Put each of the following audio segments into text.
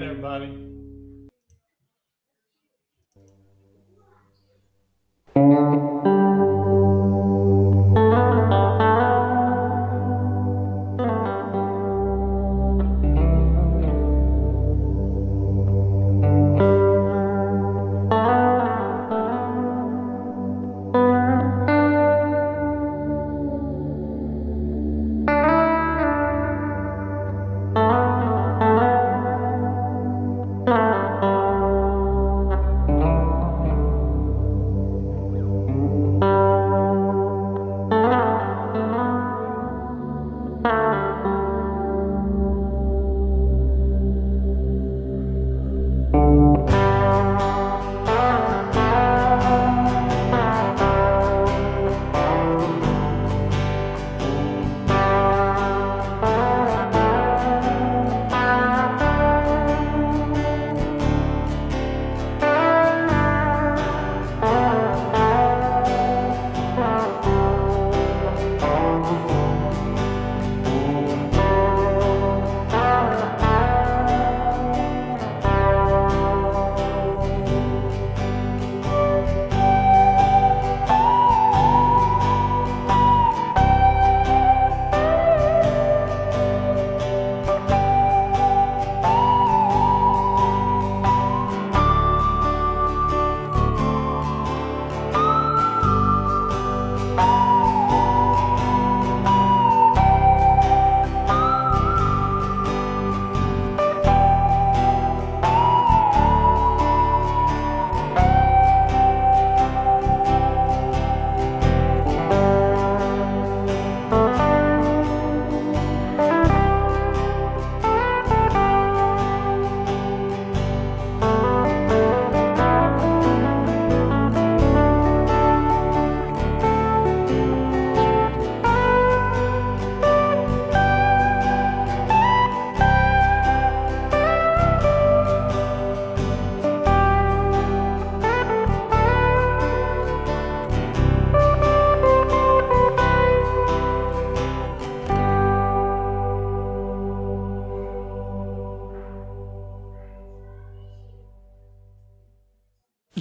everybody.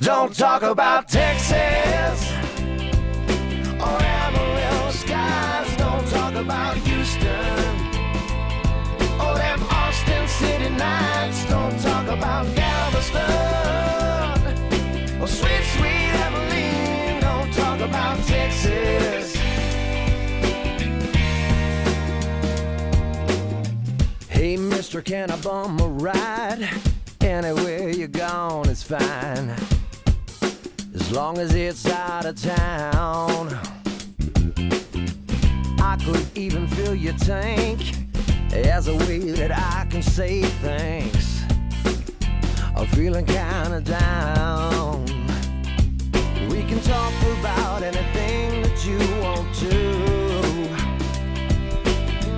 Don't talk about Texas or Amarillo skies. Don't talk about Houston or them Austin City nights. Don't talk about Galveston or sweet, sweet Abilene. Don't talk about Texas. Hey, mister, can I bum a ride? Anywhere you're gone is fine, as long as it's out of town. I could even fill your tank as a way that I can say thanks. I'm feeling kinda down. We can talk about anything that you want to,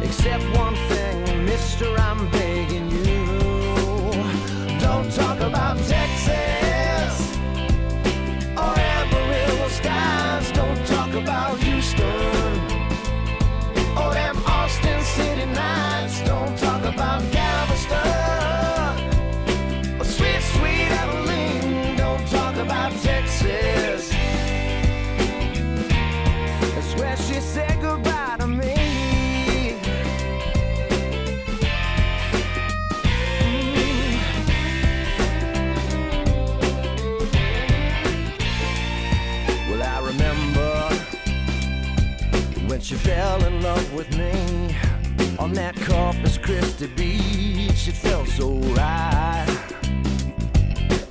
except one thing, mister, I'm begging you. Don't talk about Texas or Amarillo skies. Don't talk about Houston or them Austin City nights. Don't talk about Galveston or sweet, sweet Abilene. Don't talk about Texas. That's where she said goodbye to me. When she fell in love with me on that Corpus Christi beach, it felt so right.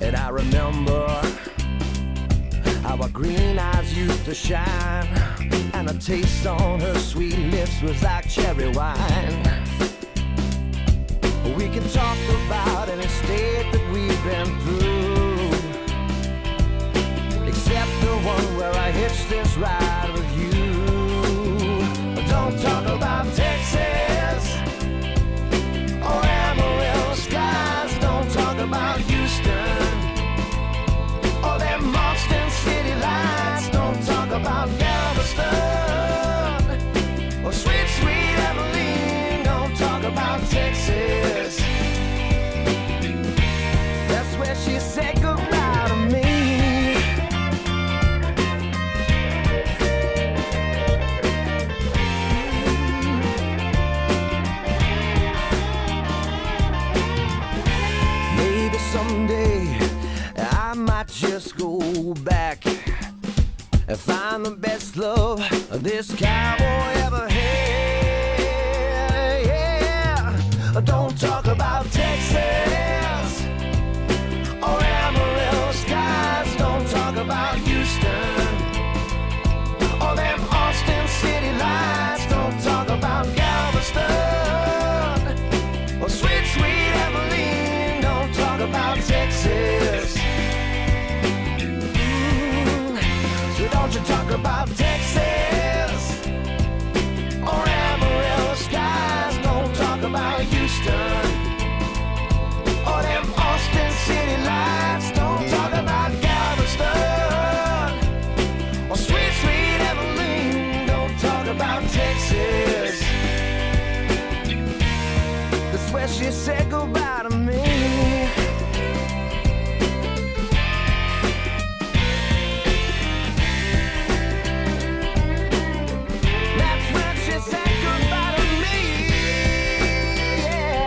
And I remember how her green eyes used to shine, and a taste on her sweet lips was like cherry wine. We can talk about any state that we've been through, except the one where I hitched this ride with you. Don't talk about Texas or Amarillo skies. Don't talk about Houston or them Austin City lights. Don't talk about Galveston or sweet, sweet Abilene. Don't talk about Texas. and find the best love this cowboy ever had. Yeah. Don't talk about Texas or Amarillo skies. Don't talk about Houston or them Austin City lights. Don't talk about Galveston or sweet, sweet Abilene. Don't talk about Texas. So don't you talk about Texas or Amarillo skies. Don't talk about Houston or them Austin City lights. Don't talk about Galveston or sweet, sweet Abilene. Don't talk about Texas. That's where she said goodbye to me. That's when she said goodbye to me. Yeah.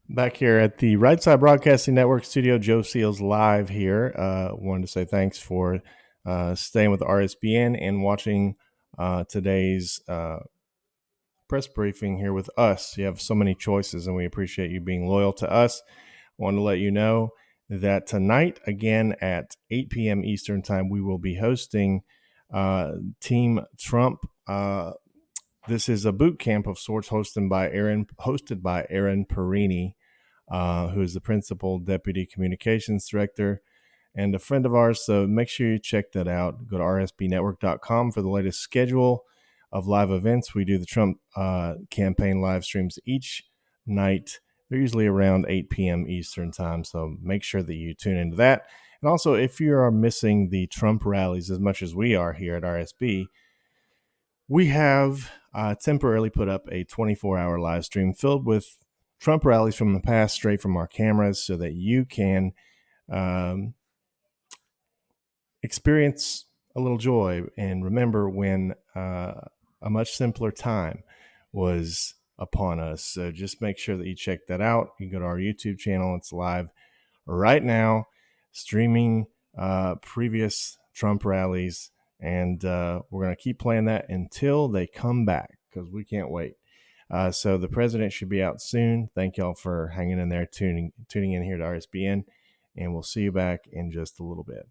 Back here at the Right Side Broadcasting Network studio, Joe Seals live here. Wanted to say thanks for staying with RSBN and watching today's press briefing here with us. You have so many choices, and we appreciate you being loyal to us. I want to let you know that tonight, again at 8 p.m. Eastern Time, we will be hosting Team Trump. This is a boot camp of sorts hosted by Aaron Perini, who is the Principal Deputy Communications Director and a friend of ours. So make sure you check that out. Go to rsbnetwork.com for the latest schedule of live events. We do the Trump campaign live streams each night. They're usually around 8 p.m. Eastern Time, so make sure that you tune into that. And also, if you are missing the Trump rallies as much as we are here at RSB, we have temporarily put up a 24-hour live stream filled with Trump rallies from the past straight from our cameras so that you can experience a little joy and remember when a a much simpler time was upon us. So just make sure that you check that out. You can go to our YouTube channel. It's live right now, streaming previous Trump rallies. And we're going to keep playing that until they come back, because we can't wait. So the president should be out soon. Thank y'all for hanging in there, tuning in here to RSBN, and we'll see you back in just a little bit.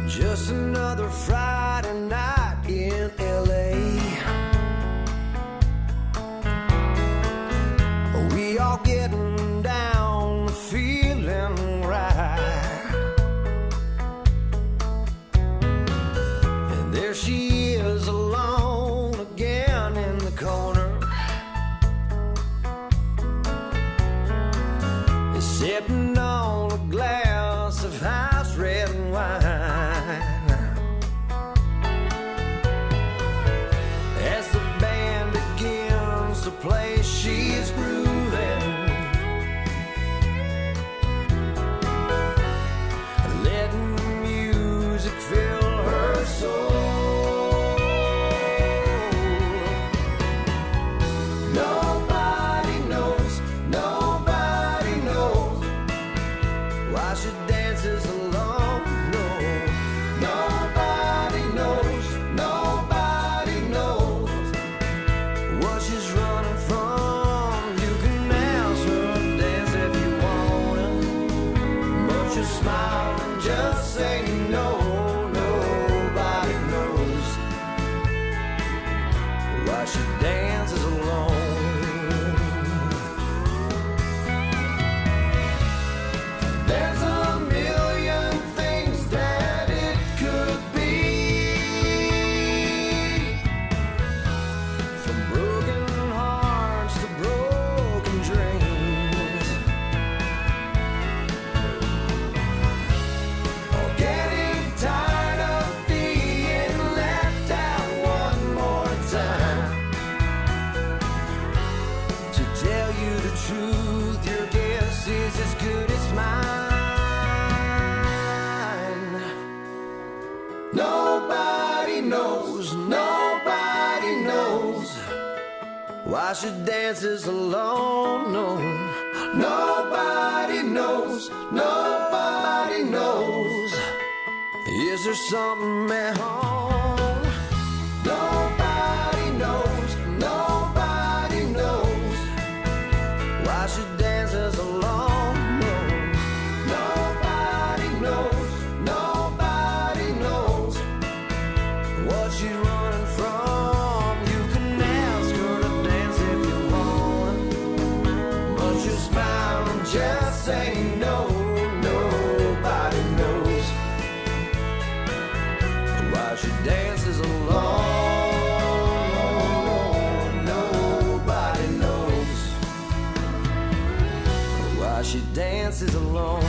Just another Friday night in LA. We all getting down, feeling right. And there she is alone sipping on a glass of house red wine. As the band begins to play, she's grooving, letting music fill her soul. Nobody knows why she dances alone. No, nobody knows what she's running from. You can ask her to dance if you wanna, but you smile and just say no. Nobody knows why she dances alone. There's a million things that it could be, from broken hearts to broken dreams, or getting tired of being left out one more time. To tell you the truth, your guess is as good as mine. Nobody knows why she dances alone. No, nobody knows. Is there something at home? Nobody knows why she dances alone. No, nobody knows what she's running from. You can ask her to dance if you want, but you smile and just say no. Nobody knows why she dances alone. Nobody knows why she dances alone.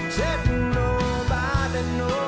Said nobody knows.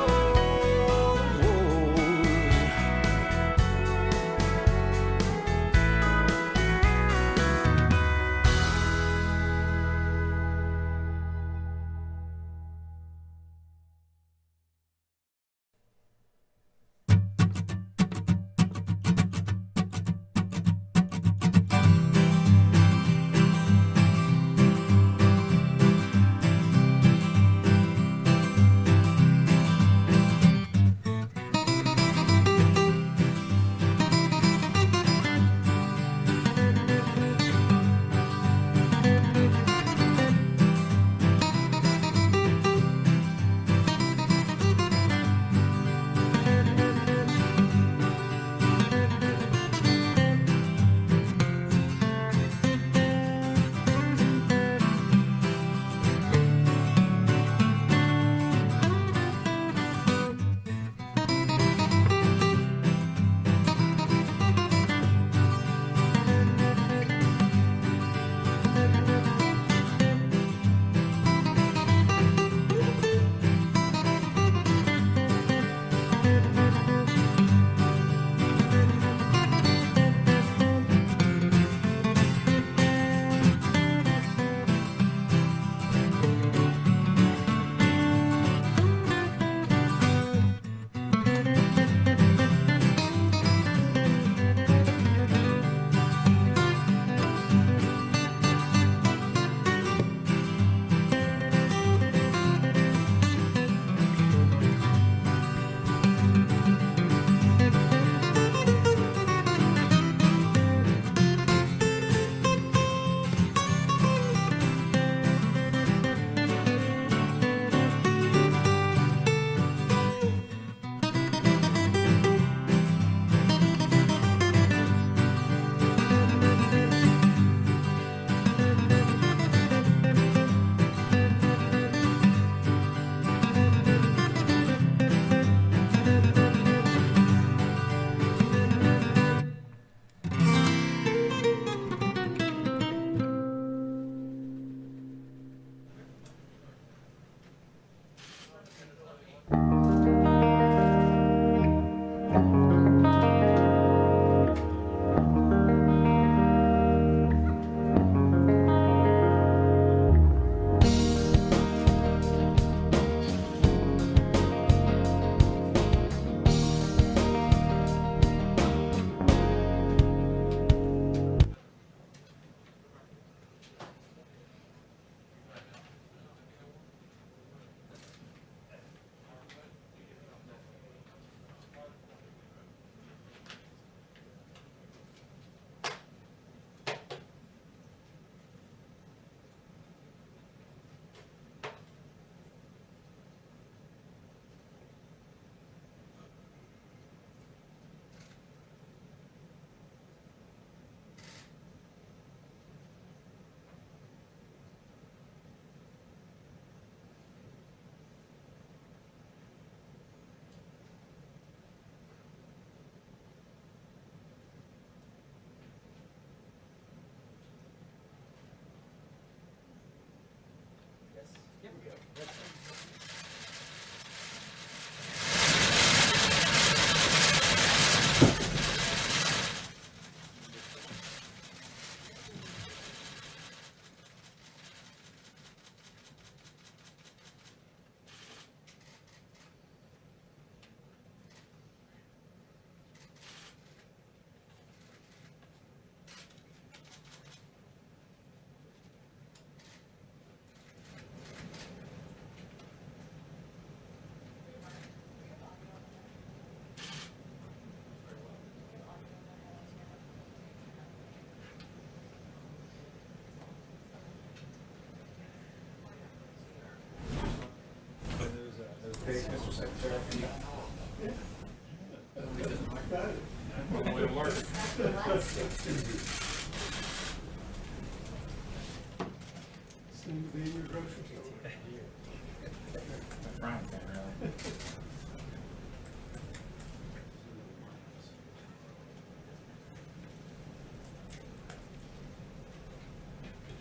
Did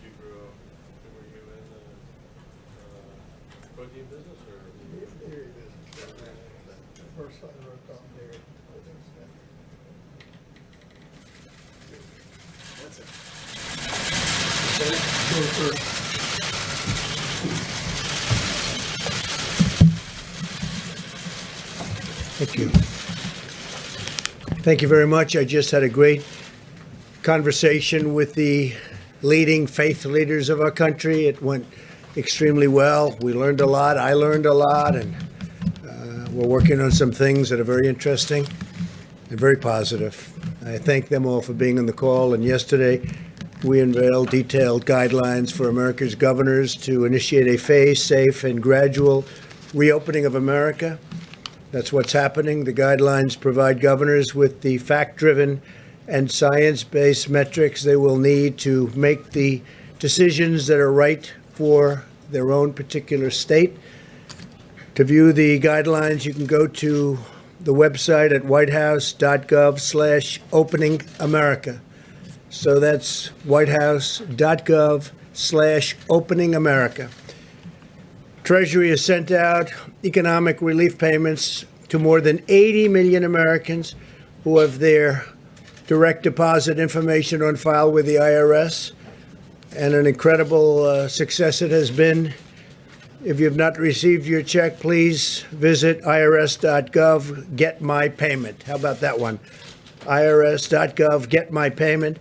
you grow up, were you in the cooking business or? Dairy business. The first I worked on dairy. Thank you. Thank you very much. I just had a great conversation with the leading faith leaders of our country. It went extremely well. We learned a lot. I learned a lot, and we're working on some things that are very interesting and very positive. I thank them all for being on the call. And yesterday, we unveiled detailed guidelines for America's governors to initiate a phased, safe, and gradual reopening of America. That's what's happening. The guidelines provide governors with the fact-driven and science-based metrics they will need to make the decisions that are right for their own particular state. To view the guidelines, you can go to the website at whitehouse.gov/openingamerica. So that's whitehouse.gov/openingamerica. Treasury has sent out economic relief payments to more than 80 million Americans who have their direct deposit information on file with the IRS, and an incredible success it has been. If you have not received your check, please visit irs.gov, get my payment. How about that one? irs.gov, get my payment.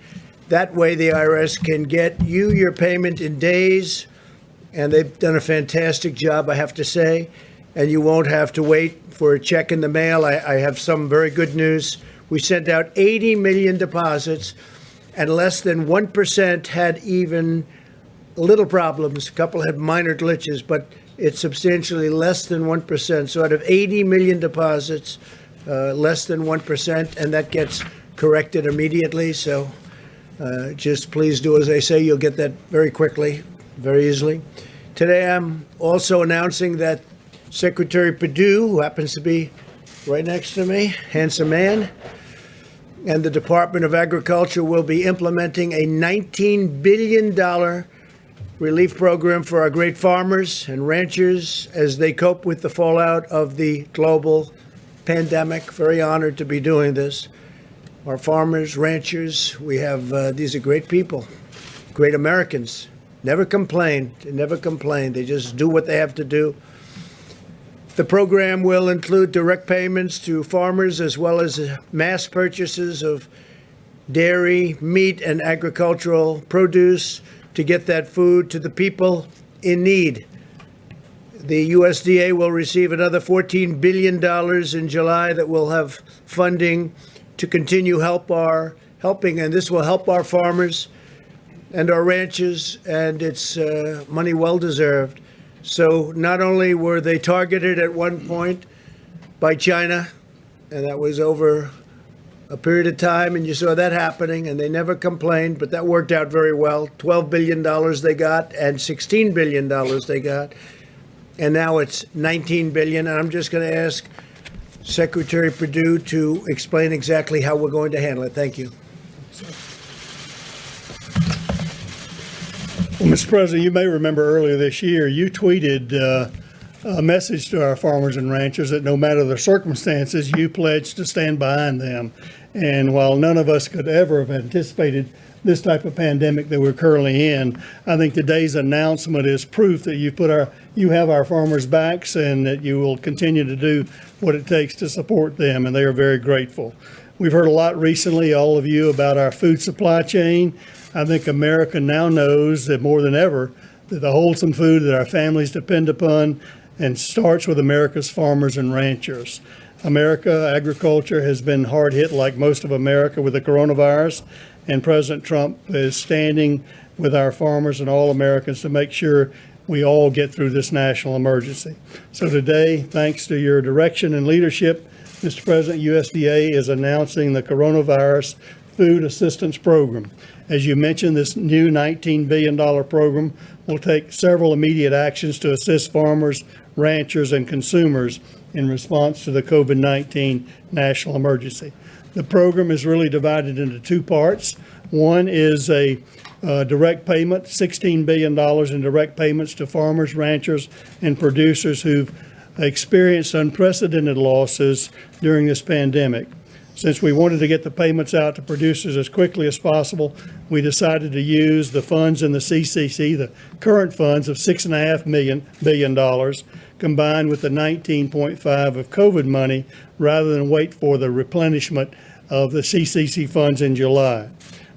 That way the IRS can get you your payment in days, and they've done a fantastic job, I have to say, and you won't have to wait for a check in the mail. I have some very good news. We sent out 80 million deposits, and less than 1% had even little problems. A couple had minor glitches, but it's substantially less than 1%. So out of 80 million deposits, less than 1%, and that gets corrected immediately. So just please do as I say. You'll get that very quickly, very easily. Today, I'm also announcing that Secretary Perdue, who happens to be right next to me, handsome man, and the Department of Agriculture will be implementing a $19 billion relief program for our great farmers and ranchers as they cope with the fallout of the global pandemic. Very honored to be doing this. Our farmers, ranchers, we have, these are great people, great Americans. Never complain. They never complain. They just do what they have to do. The program will include direct payments to farmers as well as mass purchases of dairy, meat, and agricultural produce to get that food to the people in need. The USDA will receive another $14 billion in July that will have funding to continue helping, and this will help our farmers and our ranchers, and it's money well deserved. So not only were they targeted at one point by China, and that was over a period of time, and you saw that happening, and they never complained, but that worked out very well. $12 billion they got, and $16 billion they got, and now it's $19 billion. And I'm just going to ask Secretary Perdue to explain exactly how we're going to handle it. Thank you. Well, Mr. President, you may remember earlier this year, you tweeted a message to our farmers and ranchers that no matter the circumstances, you pledged to stand behind them. And while none of us could ever have anticipated this type of pandemic that we're currently in, I think today's announcement is proof that you have our farmers' backs and that you will continue to do what it takes to support them, and they are very grateful. We've heard a lot recently, all of you, about our food supply chain. I think America now knows that more than ever that the wholesome food that our families depend upon and starts with America's farmers and ranchers. America, agriculture has been hard hit like most of America with the coronavirus, and President Trump is standing with our farmers and all Americans to make sure we all get through this national emergency. So today, thanks to your direction and leadership, Mr. President, USDA is announcing the Coronavirus Food Assistance Program. As you mentioned, this new $19 billion program will take several immediate actions to assist farmers, ranchers, and consumers in response to the COVID-19 national emergency. The program is really divided into two parts. One is a direct payment, $16 billion in direct payments to farmers, ranchers, and producers who've experienced unprecedented losses during this pandemic. Since we wanted to get the payments out to producers as quickly as possible, we decided to use the funds in the CCC, the current funds of $6.5 billion, combined with the 19.5 of COVID money, rather than wait for the replenishment of the CCC funds in July.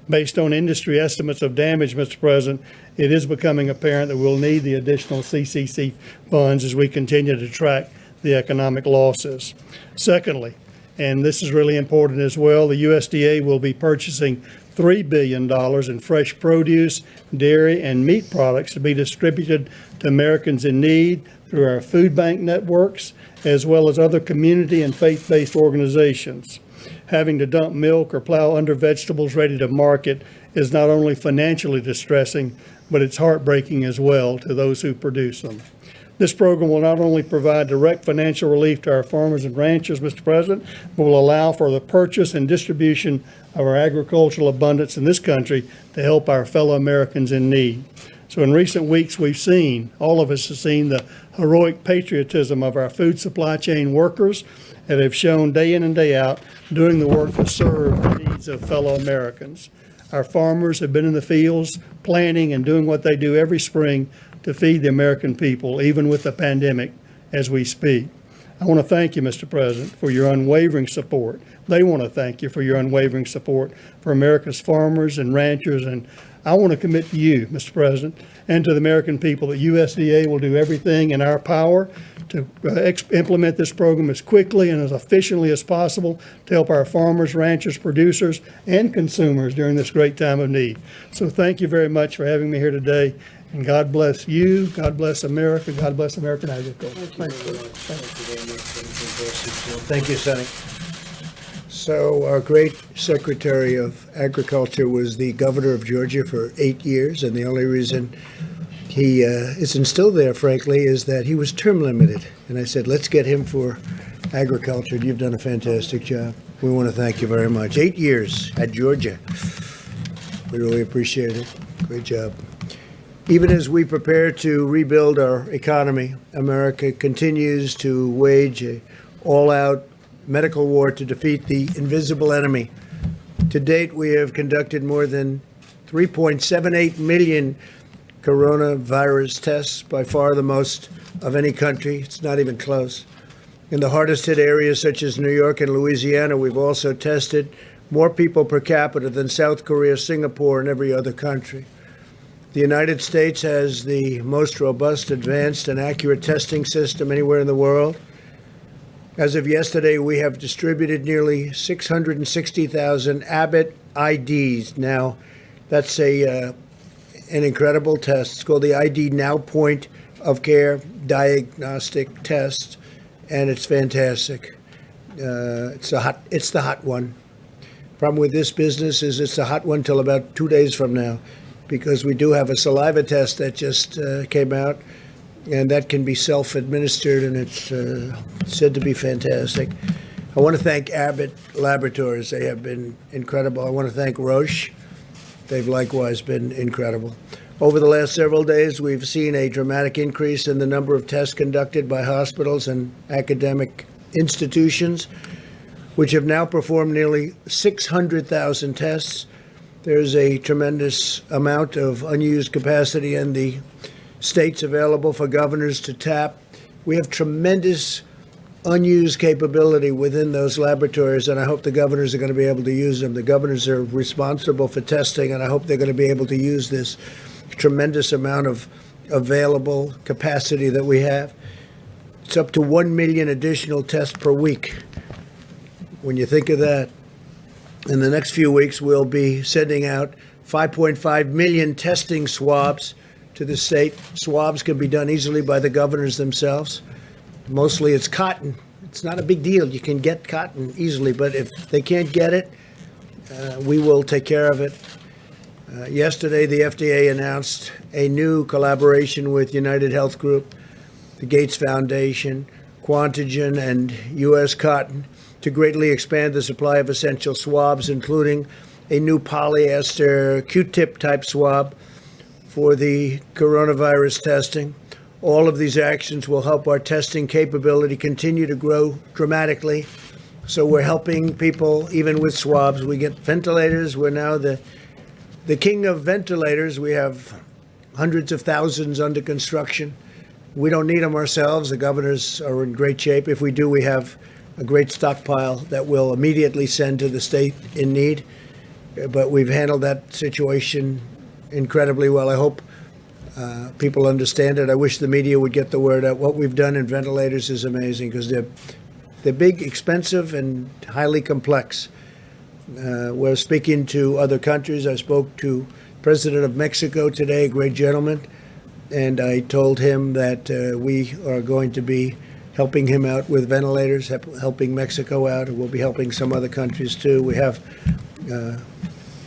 Based on industry estimates of damage, Mr. President, it is becoming apparent that we'll need the additional CCC funds as we continue to track the economic losses. Secondly, and this is really important as well, the USDA will be purchasing $3 billion in fresh produce, dairy, and meat products to be distributed to Americans in need through our food bank networks, as well as other community and faith-based organizations. Having to dump milk or plow under vegetables ready to market is not only financially distressing, but it's heartbreaking as well to those who produce them. This program will not only provide direct financial relief to our farmers and ranchers, Mr. President, but will allow for the purchase and distribution of our agricultural abundance in this country to help our fellow Americans in need. So in recent weeks, we've seen, all of us have seen the heroic patriotism of our food supply chain workers that have shown day in and day out doing the work to serve the needs of fellow Americans. Our farmers have been in the fields planting and doing what they do every spring to feed the American people, even with the pandemic as we speak. I want to thank you, Mr. President, for your unwavering support. They want to thank you for your unwavering support for America's farmers and ranchers. And I want to commit to you, Mr. President, and to the American people that USDA will do everything in our power to implement this program as quickly and as efficiently as possible to help our farmers, ranchers, producers, and consumers during this great time of need. So thank you very much for having me here today. And God bless you. God bless America. God bless American agriculture. Thank you, Sonny. So our great Secretary of Agriculture was the governor of Georgia for 8 years, and the only reason he isn't still there, frankly, is that he was term limited. And I said, let's get him for agriculture. You've done a fantastic job. We want to thank you very much. 8 years at Georgia. We really appreciate it. Great job. Even as we prepare to rebuild our economy, America continues to wage an all-out medical war to defeat the invisible enemy. To date, we have conducted more than 3.78 million coronavirus tests, by far the most of any country. It's not even close. In the hardest hit areas such as New York and Louisiana, we've also tested more people per capita than South Korea, Singapore, and every other country. The United States has the most robust, advanced, and accurate testing system anywhere in the world. As of yesterday, we have distributed nearly 660,000 Abbott IDs. Now, that's an incredible test. It's called the ID Now Point of Care Diagnostic Test, and it's fantastic. It's the hot one. Problem with this business is it's a hot one till about 2 days from now, because we do have a saliva test that just came out, and that can be self-administered, and it's said to be fantastic. I want to thank Abbott Laboratories. They have been incredible. I want to thank Roche. They've likewise been incredible. Over the last several days, we've seen a dramatic increase in the number of tests conducted by hospitals and academic institutions, which have now performed nearly 600,000 tests. There's a tremendous amount of unused capacity in the states available for governors to tap. We have tremendous unused capability within those laboratories, and I hope the governors are going to be able to use them. The governors are responsible for testing, and I hope they're going to be able to use this tremendous amount of available capacity that we have. It's up to 1 million additional tests per week. When you think of that, in the next few weeks, we'll be sending out 5.5 million testing swabs to the state. Swabs can be done easily by the governors themselves. Mostly it's cotton. It's not a big deal. You can get cotton easily, but if they can't get it, we will take care of it. Yesterday, the FDA announced a new collaboration with United Health Group, the Gates Foundation, Quantigen, and U.S. Cotton to greatly expand the supply of essential swabs, including a new polyester Q-tip type swab for the coronavirus testing. All of these actions will help our testing capability continue to grow dramatically. So we're helping people even with swabs. We get ventilators. We're now the king of ventilators. We have hundreds of thousands under construction. We don't need them ourselves. The governors are in great shape. If we do, we have a great stockpile that we'll immediately send to the state in need. But we've handled that situation incredibly well. I hope people understand it. I wish the media would get the word out. What we've done in ventilators is amazing because they're big, expensive, and highly complex. We're speaking to other countries. I spoke to President of Mexico today, a great gentleman, and I told him that we are going to be helping him out with ventilators, helping Mexico out, and we'll be helping some other countries too. We have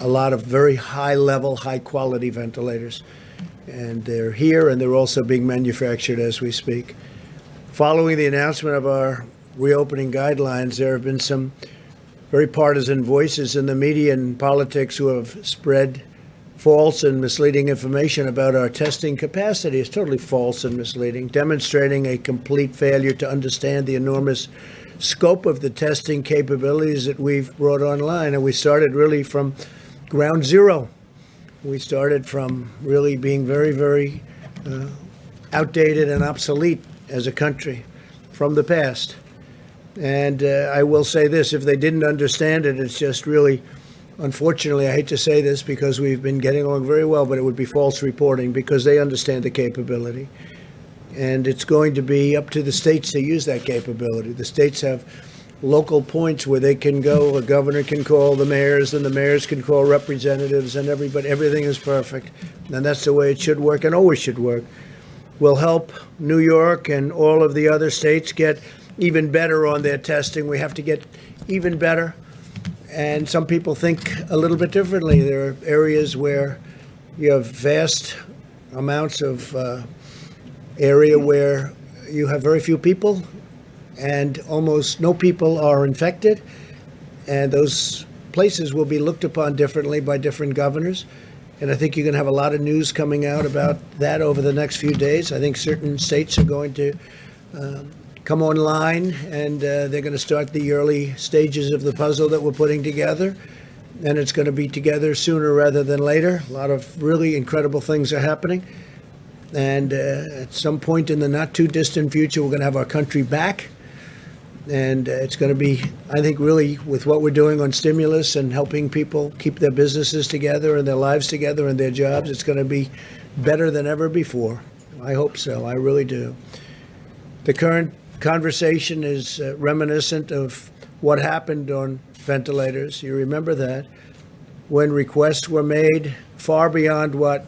a lot of very high-level, high-quality ventilators, and they're here, and they're also being manufactured as we speak. Following the announcement of our reopening guidelines, there have been some very partisan voices in the media and politics who have spread false and misleading information about our testing capacity. It's totally false and misleading, demonstrating a complete failure to understand the enormous scope of the testing capabilities that we've brought online. And we started really from ground zero. We started from really being very, very outdated and obsolete as a country from the past. And I will say this, if they didn't understand it, it's just really, unfortunately, I hate to say this because we've been getting along very well, but it would be false reporting because they understand the capability. And it's going to be up to the states to use that capability. The states have local points where they can go. A governor can call the mayors, and the mayors can call representatives, and everybody. Everything is perfect. And that's the way it should work and always should work. We'll help New York and all of the other states get even better on their testing. We have to get even better. And some people think a little bit differently. There are areas where you have vast amounts of area where you have very few people and almost no people are infected. And those places will be looked upon differently by different governors. And I think you're going to have a lot of news coming out about that over the next few days. I think certain states are going to come online, and they're going to start the early stages of the puzzle that we're putting together. And it's going to be together sooner rather than later. A lot of really incredible things are happening. And at some point in the not too distant future, we're going to have our country back. And it's going to be, I think, really with what we're doing on stimulus and helping people keep their businesses together and their lives together and their jobs, it's going to be better than ever before. I hope so. I really do. The current conversation is reminiscent of what happened on ventilators. You remember that when requests were made far beyond what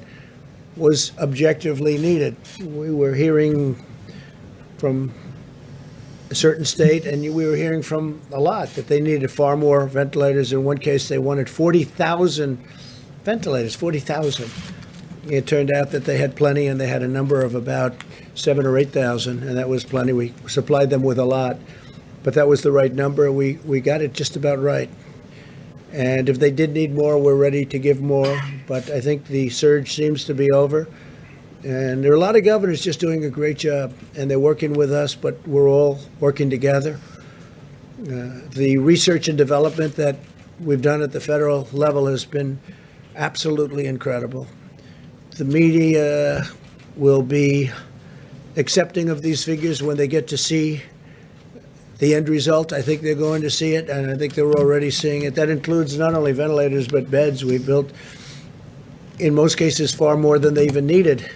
was objectively needed. We were hearing from a certain state, and we were hearing from a lot that they needed far more ventilators. In one case, they wanted 40,000 ventilators, 40,000. It turned out that they had plenty, and they had a number of about 7,000 or 8,000, and that was plenty. We supplied them with a lot, but that was the right number. We got it just about right. And if they did need more, we're ready to give more. But I think the surge seems to be over. And there are a lot of governors just doing a great job, and they're working with us, but we're all working together. The research and development that we've done at the federal level has been absolutely incredible. The media will be accepting of these figures when they get to see the end result. I think they're going to see it, and I think they're already seeing it. That includes not only ventilators, but beds. We built, in most cases, far more than they even needed.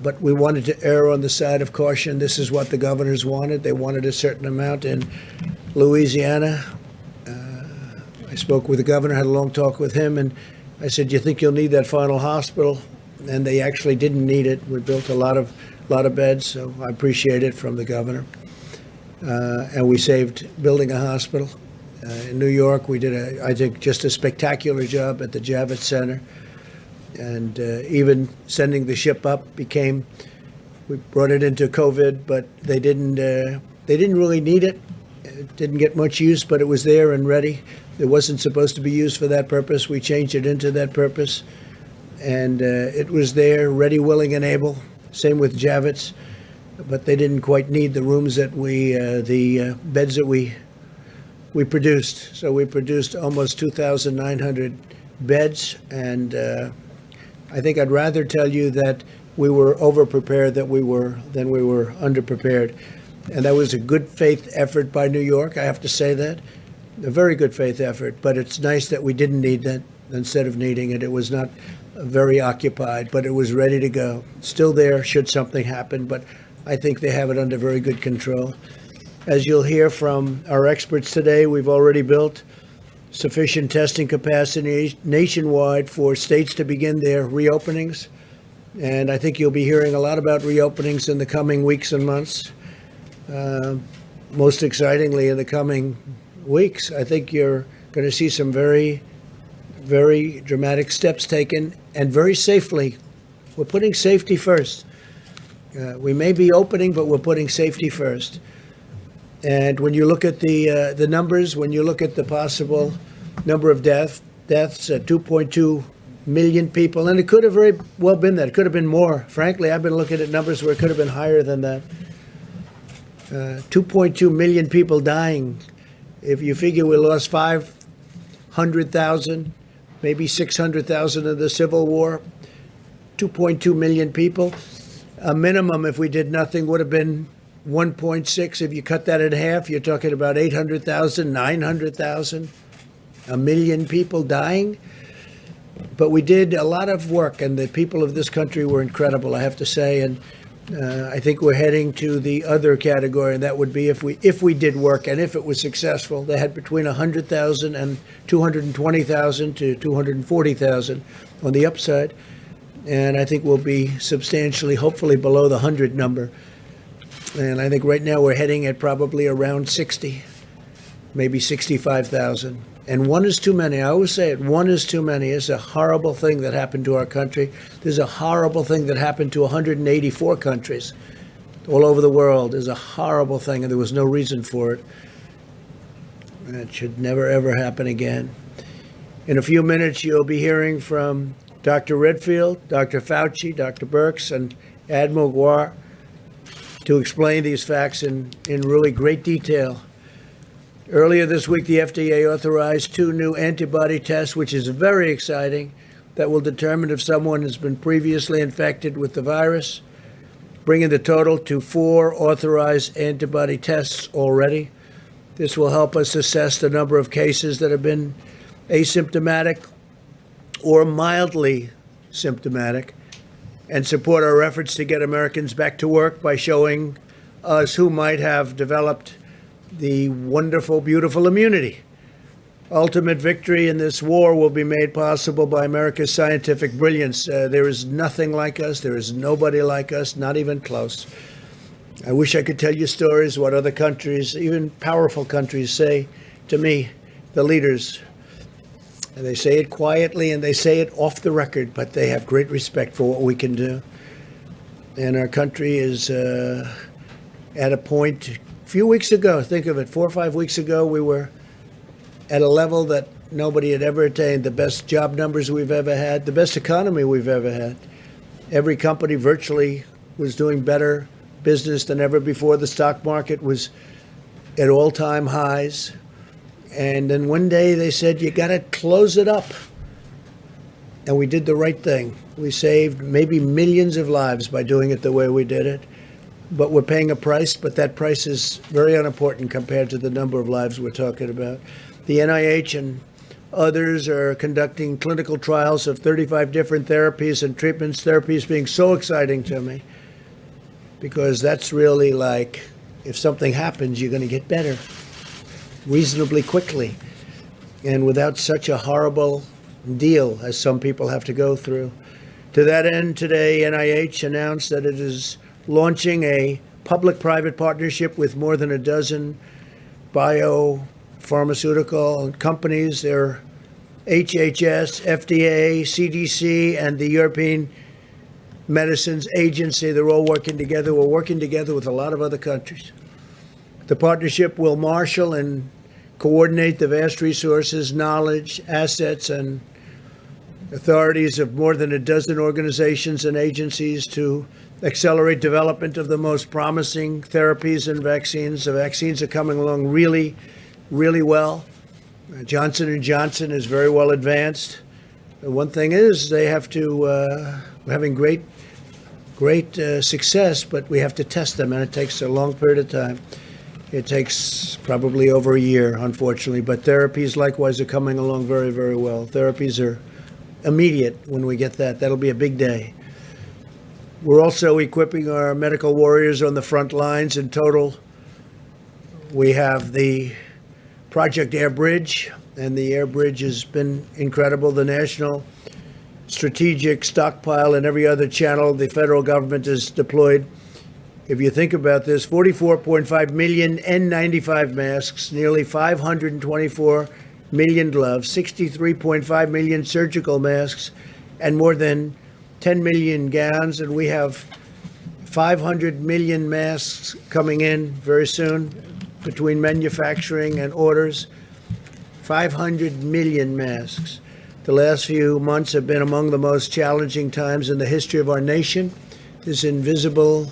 But we wanted to err on the side of caution. This is what the governors wanted. They wanted a certain amount in Louisiana. I spoke with the governor, had a long talk with him, and I said, "Do you think you'll need that final hospital?" and they actually didn't need it. We built a lot of beds, so I appreciate it from the governor. And we saved building a hospital. In New York, we did, I think, just a spectacular job at the Javits Center. And even sending the ship up we brought it into COVID, but they didn't really need it. It didn't get much use, but it was there and ready. It wasn't supposed to be used for that purpose. We changed it into that purpose. And it was there, ready, willing, and able. Same with Javits. But they didn't quite need the rooms that the beds that we produced. So we produced almost 2,900 beds. And I think I'd rather tell you that we were over-prepared than we were under-prepared. And that was a good faith effort by New York, I have to say that. A very good faith effort, but it's nice that we didn't need that instead of needing it. It was not very occupied, but it was ready to go. Still there should something happen, but I think they have it under very good control. As you'll hear from our experts today, we've already built sufficient testing capacity nationwide for states to begin their reopenings. And I think you'll be hearing a lot about reopenings in the coming weeks and months. Most excitingly, in the coming weeks, I think you're going to see some very, very dramatic steps taken, and very safely. We're putting safety first. We may be opening, but we're putting safety first. And when you look at the numbers, when you look at the possible number of deaths at 2.2 million people, and it could have very well been that. It could have been more. Frankly, I've been looking at numbers where it could have been higher than that. 2.2 million people dying. If you figure we lost 500,000, maybe 600,000 in the Civil War, 2.2 million people. A minimum, if we did nothing, would have been 1.6. If you cut that in half, you're talking about 800,000, 900,000, a million people dying. But we did a lot of work, and the people of this country were incredible, I have to say. And I think we're heading to the other category, and that would be if we did work and if it was successful. They had between 100,000 and 220,000 to 240,000 on the upside. And I think we'll be substantially, hopefully, below the 100 number. And I think right now we're heading at probably around 60, maybe 65,000. And one is too many. I always say it, one is too many. It's a horrible thing that happened to our country. There's a horrible thing that happened to 184 countries all over the world. There's a horrible thing, and there was no reason for it. And it should never, ever happen again. In a few minutes, you'll be hearing from Dr. Redfield, Dr. Fauci, Dr. Birx, and Admiral Guar to explain these facts in really great detail. Earlier this week, the FDA authorized 2 new antibody tests, which is very exciting, that will determine if someone has been previously infected with the virus, bringing the total to 4 authorized antibody tests already. This will help us assess the number of cases that have been asymptomatic or mildly symptomatic, and support our efforts to get Americans back to work by showing us who might have developed the wonderful, beautiful immunity. Ultimate victory in this war will be made possible by America's scientific brilliance. There is nothing like us. There is nobody like us, not even close. I wish I could tell you stories what other countries, even powerful countries, say to me, the leaders. And they say it quietly and they say it off the record, but they have great respect for what we can do. And our country is at a point. A few weeks ago, think of it, 4 or 5 weeks ago, we were at a level that nobody had ever attained, the best job numbers we've ever had, the best economy we've ever had. Every company virtually was doing better business than ever before. The stock market was at all-time highs. And then one day they said, you got to close it up. And we did the right thing. We saved maybe millions of lives by doing it the way we did it. But we're paying a price, but that price is very unimportant compared to the number of lives we're talking about. The NIH and others are conducting clinical trials of 35 different therapies and treatments. Therapies being so exciting to me, because that's really like, if something happens, you're going to get better reasonably quickly and without such a horrible deal as some people have to go through. To that end, today NIH announced that it is launching a public-private partnership with more than a dozen biopharmaceutical companies. They're HHS, FDA, CDC, and the European Medicines Agency. They're all working together. We're working together with a lot of other countries. The partnership will marshal and coordinate the vast resources, knowledge, assets, and authorities of more than a dozen organizations and agencies to accelerate development of the most promising therapies and vaccines. The vaccines are coming along really, really well. Johnson & Johnson is very well advanced. The one thing is they have to, we're having great success, but we have to test them, and it takes a long period of time. It takes probably over a year, unfortunately, but therapies likewise are coming along very, very well. Therapies are immediate when we get that. That'll be a big day. We're also equipping our medical warriors on the front lines. In total, we have the Project Air Bridge, and the Air Bridge has been incredible. The National Strategic Stockpile and every other channel the federal government has deployed. If you think about this, 44.5 million N95 masks, nearly 524 million gloves, 63.5 million surgical masks, and more than 10 million gowns. And we have 500 million masks coming in very soon between manufacturing and orders. 500 million masks. The last few months have been among the most challenging times in the history of our nation. This invisible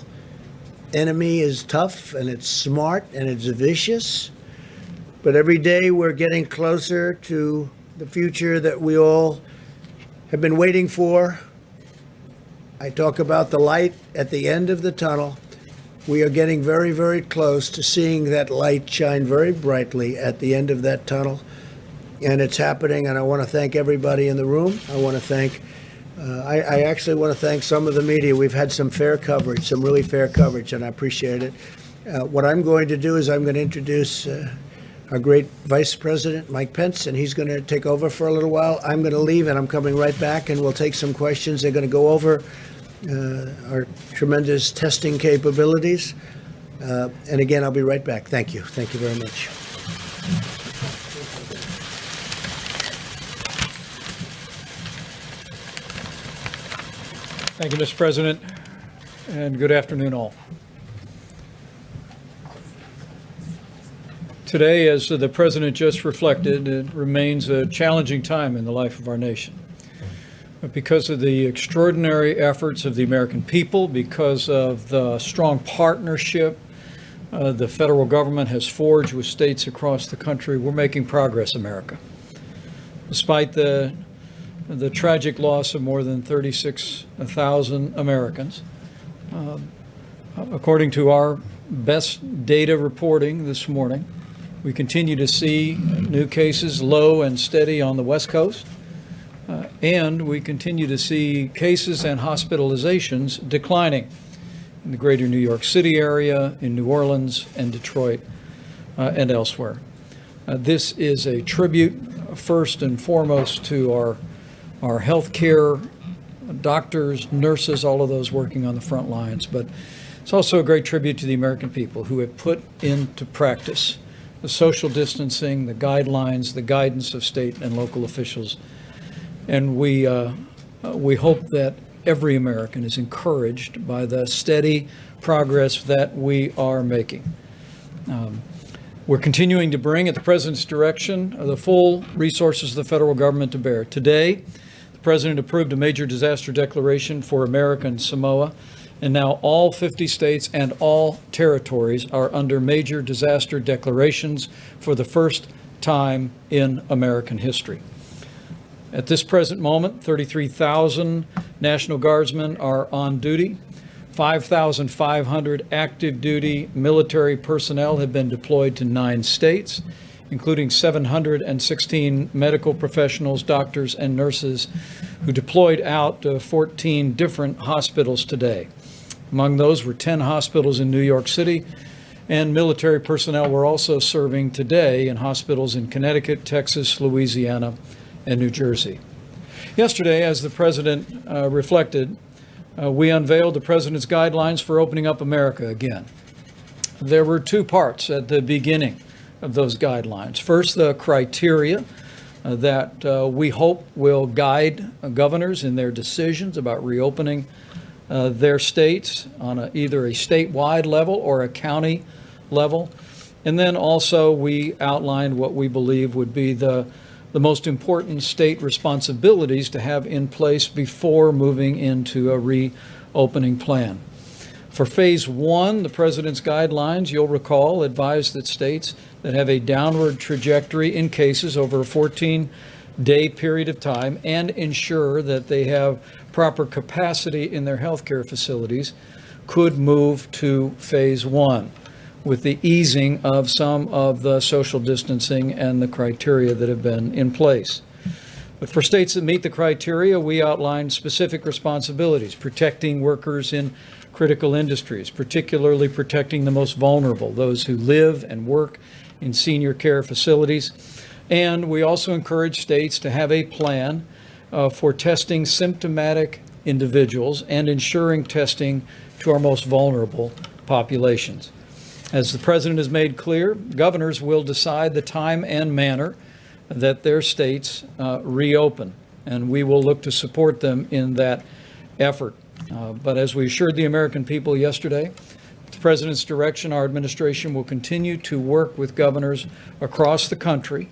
enemy is tough, and it's smart, and it's vicious. But every day we're getting closer to the future that we all have been waiting for. I talk about the light at the end of the tunnel. We are getting very, very close to seeing that light shine very brightly at the end of that tunnel. And it's happening, and I want to thank everybody in the room. I want to thank I actually want to thank some of the media. We've had some fair coverage, some really fair coverage, and I appreciate it. What I'm going to do is I'm going to introduce our great Vice President, Mike Pence, and he's going to take over for a little while. I'm going to leave, and I'm coming right back, and we'll take some questions. They're going to go over our tremendous testing capabilities. And again, I'll be right back. Thank you. Thank you very much. Thank you, Mr. President, and good afternoon, all. Today, as the President just reflected, it remains a challenging time in the life of our nation. But because of the extraordinary efforts of the American people, because of the strong partnership the federal government has forged with states across the country, we're making progress, America. Despite the tragic loss of more than 36,000 Americans. According to our best data reporting this morning, we continue to see new cases low and steady on the West Coast, and we continue to see cases and hospitalizations declining in the greater New York City area, in New Orleans and Detroit, and elsewhere. This is a tribute, first and foremost, to our healthcare doctors, nurses, all of those working on the front lines. But it's also a great tribute to the American people who have put into practice the social distancing, the guidelines, the guidance of state and local officials. And we hope that every American is encouraged by the steady progress that we are making. We're continuing to bring, at the President's direction, the full resources of the federal government to bear. Today, the President approved a major disaster declaration for American Samoa, and now all 50 states and all territories are under major disaster declarations for the first time in American history. At this present moment, 33,000 National Guardsmen are on duty. 5,500 active duty military personnel have been deployed to 9 states, including 716 medical professionals, doctors, and nurses who deployed out to 14 different hospitals today. Among those were 10 hospitals in New York City, and military personnel were also serving today in hospitals in Connecticut, Texas, Louisiana, and New Jersey. Yesterday, as the President reflected, we unveiled the President's guidelines for opening up America again. There were two parts at the beginning of those guidelines. First, the criteria that we hope will guide governors in their decisions about reopening their states on either a statewide level or a county level. And then also we outlined what we believe would be the most important state responsibilities to have in place before moving into a reopening plan. For phase one, the President's guidelines, you'll recall, advise that states that have a downward trajectory in cases over a 14-day period of time and ensure that they have proper capacity in their healthcare facilities could move to phase one with the easing of some of the social distancing and the criteria that have been in place. But for states that meet the criteria, we outlined specific responsibilities, protecting workers in critical industries, particularly protecting the most vulnerable, those who live and work in senior care facilities. And we also encourage states to have a plan for testing symptomatic individuals and ensuring testing to our most vulnerable populations. As the President has made clear, governors will decide the time and manner that their states reopen, and we will look to support them in that effort. But as we assured the American people yesterday, with the President's direction, our administration will continue to work with governors across the country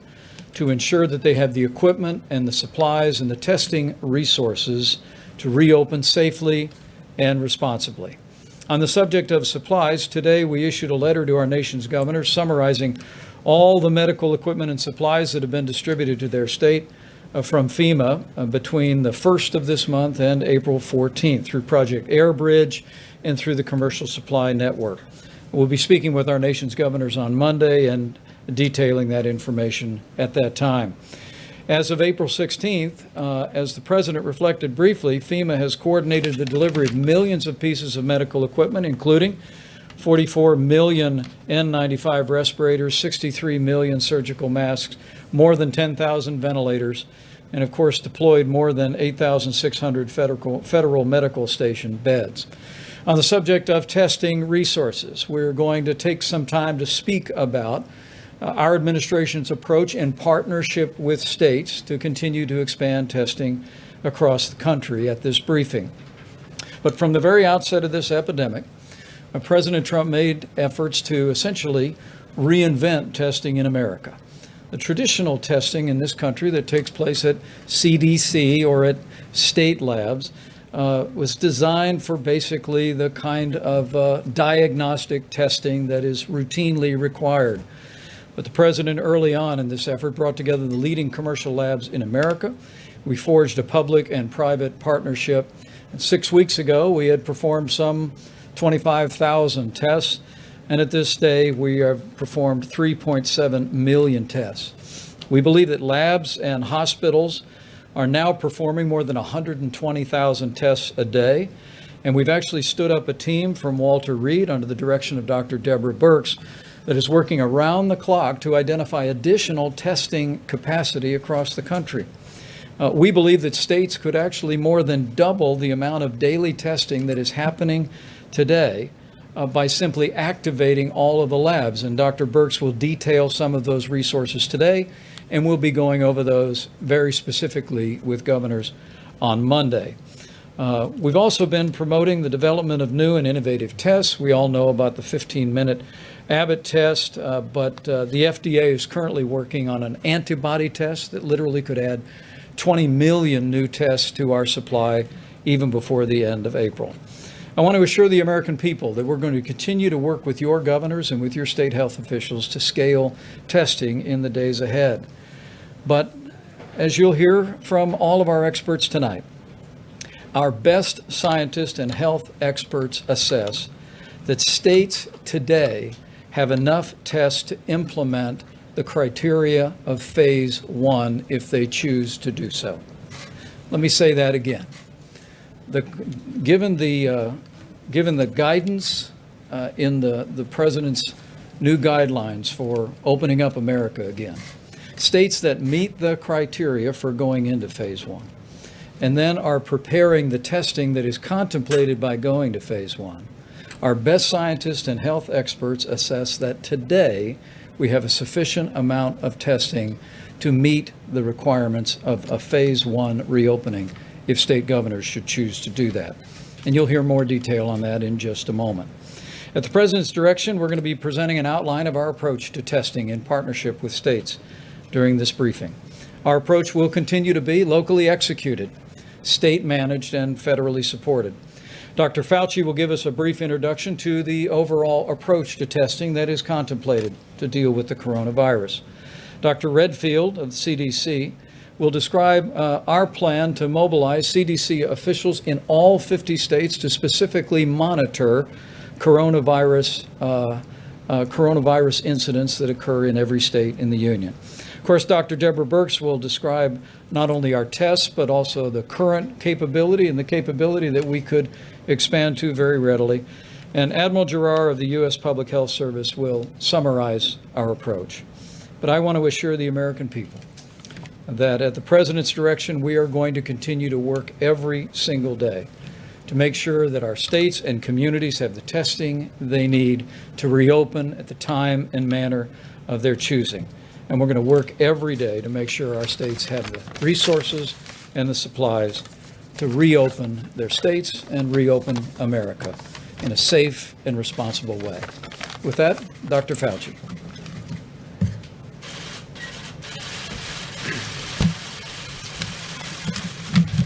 to ensure that they have the equipment and the supplies and the testing resources to reopen safely and responsibly. On the subject of supplies, today we issued a letter to our nation's governors summarizing all the medical equipment and supplies that have been distributed to their state from FEMA between the 1st of this month and April 14th through Project Airbridge and through the Commercial Supply Network. We'll be speaking with our nation's governors on Monday and detailing that information at that time. As of April 16th, as the President reflected briefly, FEMA has coordinated the delivery of millions of pieces of medical equipment, including 44 million N95 respirators, 63 million surgical masks, more than 10,000 ventilators, and of course deployed more than 8,600 federal medical station beds. On the subject of testing resources, we're going to take some time to speak about our administration's approach in partnership with states to continue to expand testing across the country at this briefing. But from the very outset of this epidemic, President Trump made efforts to essentially reinvent testing in America. The traditional testing in this country that takes place at CDC or at state labs was designed for basically the kind of diagnostic testing that is routinely required. But the President early on in this effort brought together the leading commercial labs in America. We forged a public and private partnership. And 6 weeks ago, we had performed some 25,000 tests. And at this day, we have performed 3.7 million tests. We believe that labs and hospitals are now performing more than 120,000 tests a day. And we've actually stood up a team from Walter Reed under the direction of Dr. Deborah Birx that is working around the clock to identify additional testing capacity across the country. We believe that states could actually more than double the amount of daily testing that is happening today by simply activating all of the labs. And Dr. Birx will detail some of those resources today, and we'll be going over those very specifically with governors on Monday. We've also been promoting the development of new and innovative tests. We all know about the 15-minute Abbott test, but the FDA is currently working on an antibody test that literally could add 20 million new tests to our supply even before the end of April. I want to assure the American people that we're going to continue to work with your governors and with your state health officials to scale testing in the days ahead. But as you'll hear from all of our experts tonight, our best scientists and health experts assess that states today have enough tests to implement the criteria of phase one if they choose to do so. Let me say that again. Given the guidance in the President's new guidelines for opening up America again, states that meet the criteria for going into phase one and then are preparing the testing that is contemplated by going to phase 1, our best scientists and health experts assess that today we have a sufficient amount of testing to meet the requirements of a phase 1 reopening if state governors should choose to do that. And you'll hear more detail on that in just a moment. At the President's direction, we're going to be presenting an outline of our approach to testing in partnership with states during this briefing. Our approach will continue to be locally executed, state managed, and federally supported. Dr. Fauci will give us a brief introduction to the overall approach to testing that is contemplated to deal with the coronavirus. Dr. Redfield of the CDC will describe our plan to mobilize CDC officials in all 50 states to specifically monitor coronavirus incidents that occur in every state in the union. Of course, Dr. Deborah Birx will describe not only our tests, but also the current capability and the capability that we could expand to very readily. And Admiral Giroir of the U.S. Public Health Service will summarize our approach. But I want to assure the American people that at the President's direction, we are going to continue to work every single day to make sure that our states and communities have the testing they need to reopen at the time and manner of their choosing. And we're going to work every day to make sure our states have the resources and the supplies to reopen their states and reopen America in a safe and responsible way. With that, Dr. Fauci.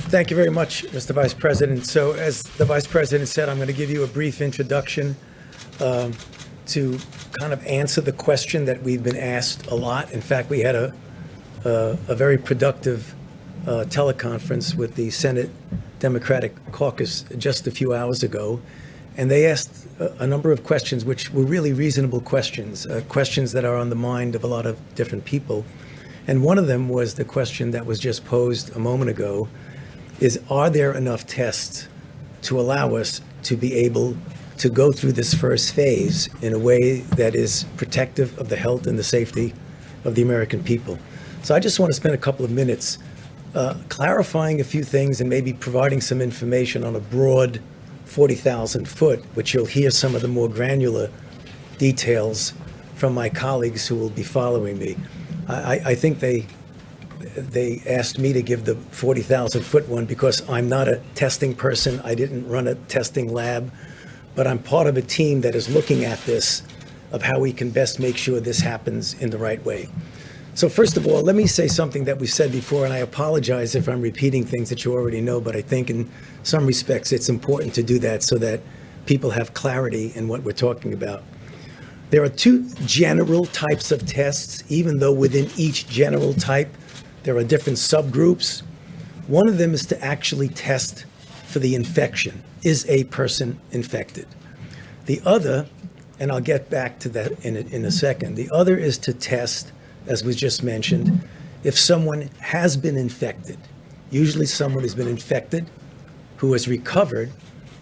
Thank you very much, Mr. Vice President. So as the Vice President said, I'm going to give you a brief introduction to kind of answer the question that we've been asked a lot. In fact, we had a very productive teleconference with the Senate Democratic Caucus just a few hours ago, and they asked a number of questions which were really reasonable questions, questions that are on the mind of a lot of different people. And one of them was the question that was just posed a moment ago, is are there enough tests to allow us to be able to go through this first phase in a way that is protective of the health and the safety of the American people? So I just want to spend a couple of minutes clarifying a few things and maybe providing some information on a broad 40,000 foot, which you'll hear some of the more granular details from my colleagues who will be following me. I think they asked me to give the 40,000 foot one because I'm not a testing person. I didn't run a testing lab, but I'm part of a team that is looking at this, of how we can best make sure this happens in the right way. So first of all, let me say something that we said before, and I apologize if I'm repeating things that you already know, but I think in some respects it's important to do that so that people have clarity in what we're talking about. There are two general types of tests, even though within each general type there are different subgroups. One of them is to actually test for the infection. Is a person infected? The other, and I'll get back to that in a second, the other is to test, as was just mentioned, if someone has been infected. Usually someone has been infected who has recovered,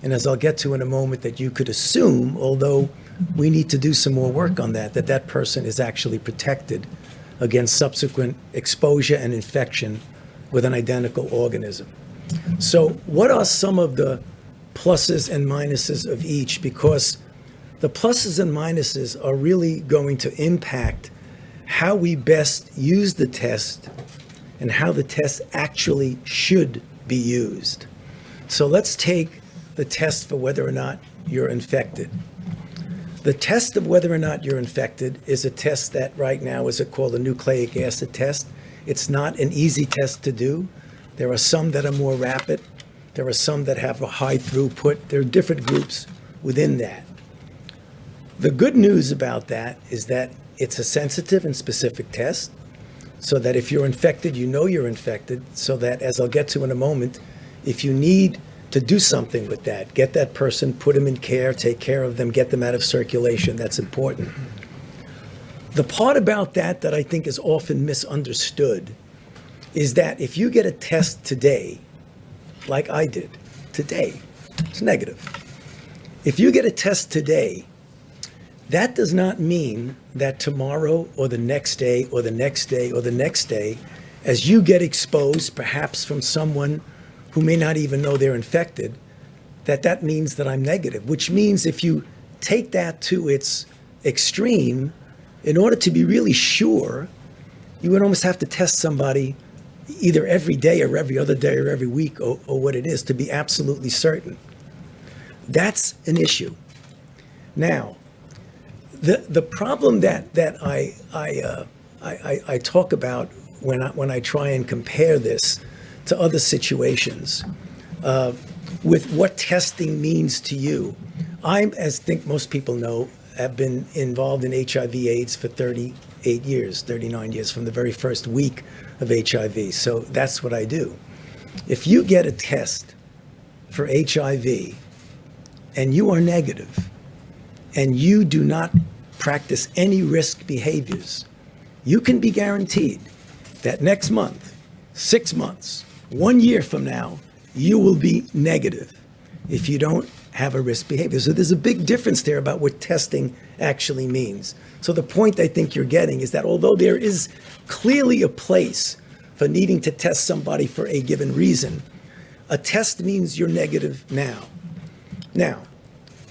and as I'll get to in a moment, that you could assume, although we need to do some more work on that, that that person is actually protected against subsequent exposure and infection with an identical organism. So what are some of the pluses and minuses of each? Because the pluses and minuses are really going to impact how we best use the test and how the test actually should be used. So let's take the test for whether or not you're infected. The test of whether or not you're infected is a test that right now is called a nucleic acid test. It's not an easy test to do. There are some that are more rapid. There are some that have a high throughput. There are different groups within that. The good news about that is that it's a sensitive and specific test, so that if you're infected, you know you're infected, so that, as I'll get to in a moment, if you need to do something with that, get that person, put them in care, take care of them, get them out of circulation. That's important. The part about that I think is often misunderstood is that if you get a test today, like I did today, it's negative. If you get a test today, that does not mean that tomorrow or the next day or the next day or the next day, as you get exposed perhaps from someone who may not even know they're infected, that means that I'm negative, which means if you take that to its extreme, in order to be really sure, you would almost have to test somebody either every day or every other day or every week or what it is to be absolutely certain. That's an issue. Now, the problem that I talk about when I try and compare this to other situations with what testing means to you. As I think most people know, have been involved in HIV/AIDS for 38 years, 39 years, from the very first week of HIV. So that's what I do. If you get a test for HIV and you are negative and you do not practice any risk behaviors, you can be guaranteed that next month, 6 months, 1 year from now, you will be negative if you don't have a risk behavior. So there's a big difference there about what testing actually means. So the point I think you're getting is that although there is clearly a place for needing to test somebody for a given reason, a test means you're negative now. Now,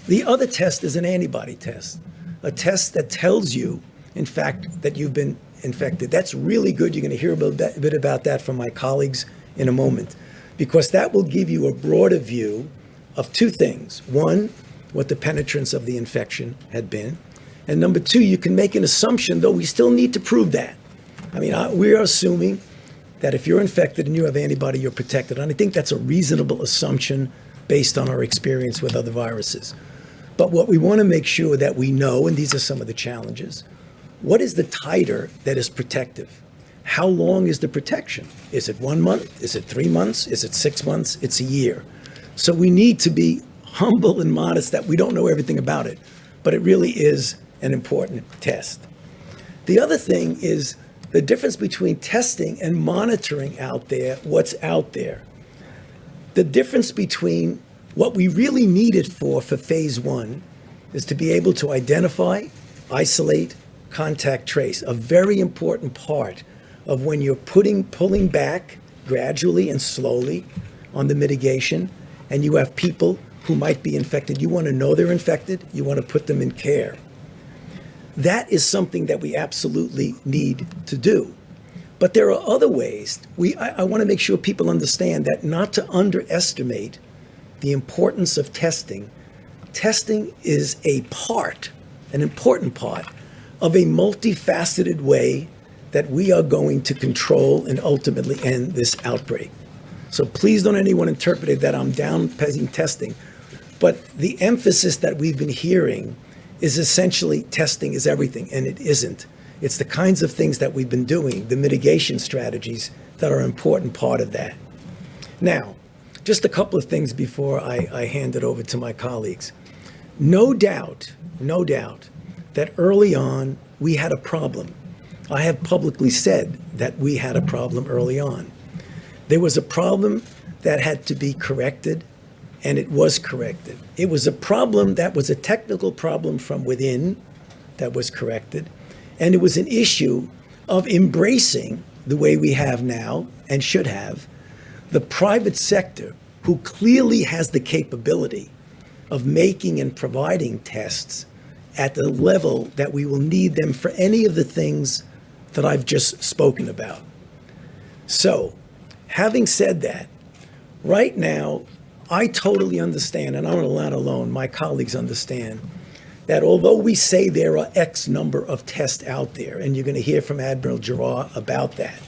the other test is an antibody test, a test that tells you, in fact, that you've been infected. That's really good. You're going to hear a bit about that from my colleagues in a moment, because that will give you a broader view of two things. One, what the penetrance of the infection had been. And number two, you can make an assumption, though we still need to prove that. I mean, we are assuming that if you're infected and you have antibody, you're protected. And I think that's a reasonable assumption based on our experience with other viruses. But what we want to make sure that we know, and these are some of the challenges, what is the titer that is protective? How long is the protection? Is it 1 month? Is it 3 months? Is it 6 months? It's a year. So we need to be humble and modest that we don't know everything about it, but it really is an important test. The other thing is the difference between testing and monitoring out there, what's out there. The difference between what we really need it for phase 1 is to be able to identify, isolate, contact trace, a very important part of when you're pulling back gradually and slowly on the mitigation, and you have people who might be infected. You want to know they're infected. You want to put them in care. That is something that we absolutely need to do. But there are other ways. I want to make sure people understand that not to underestimate the importance of testing. Testing is a part, an important part, of a multifaceted way that we are going to control and ultimately end this outbreak. So please don't anyone interpret it that I'm downplaying testing. But the emphasis that we've been hearing is essentially testing is everything, and it isn't. It's the kinds of things that we've been doing, the mitigation strategies that are an important part of that. Now, just a couple of things before I hand it over to my colleagues. No doubt that early on we had a problem. I have publicly said that we had a problem early on. There was a problem that had to be corrected, and it was corrected. It was a problem that was a technical problem from within that was corrected, and it was an issue of embracing the way we have now and should have the private sector, who clearly has the capability of making and providing tests at the level that we will need them for any of the things that I've just spoken about. So, having said that, right now, I totally understand, and I'm not alone, my colleagues understand, that although we say there are X number of tests out there, and you're going to hear from Admiral Giroir about that,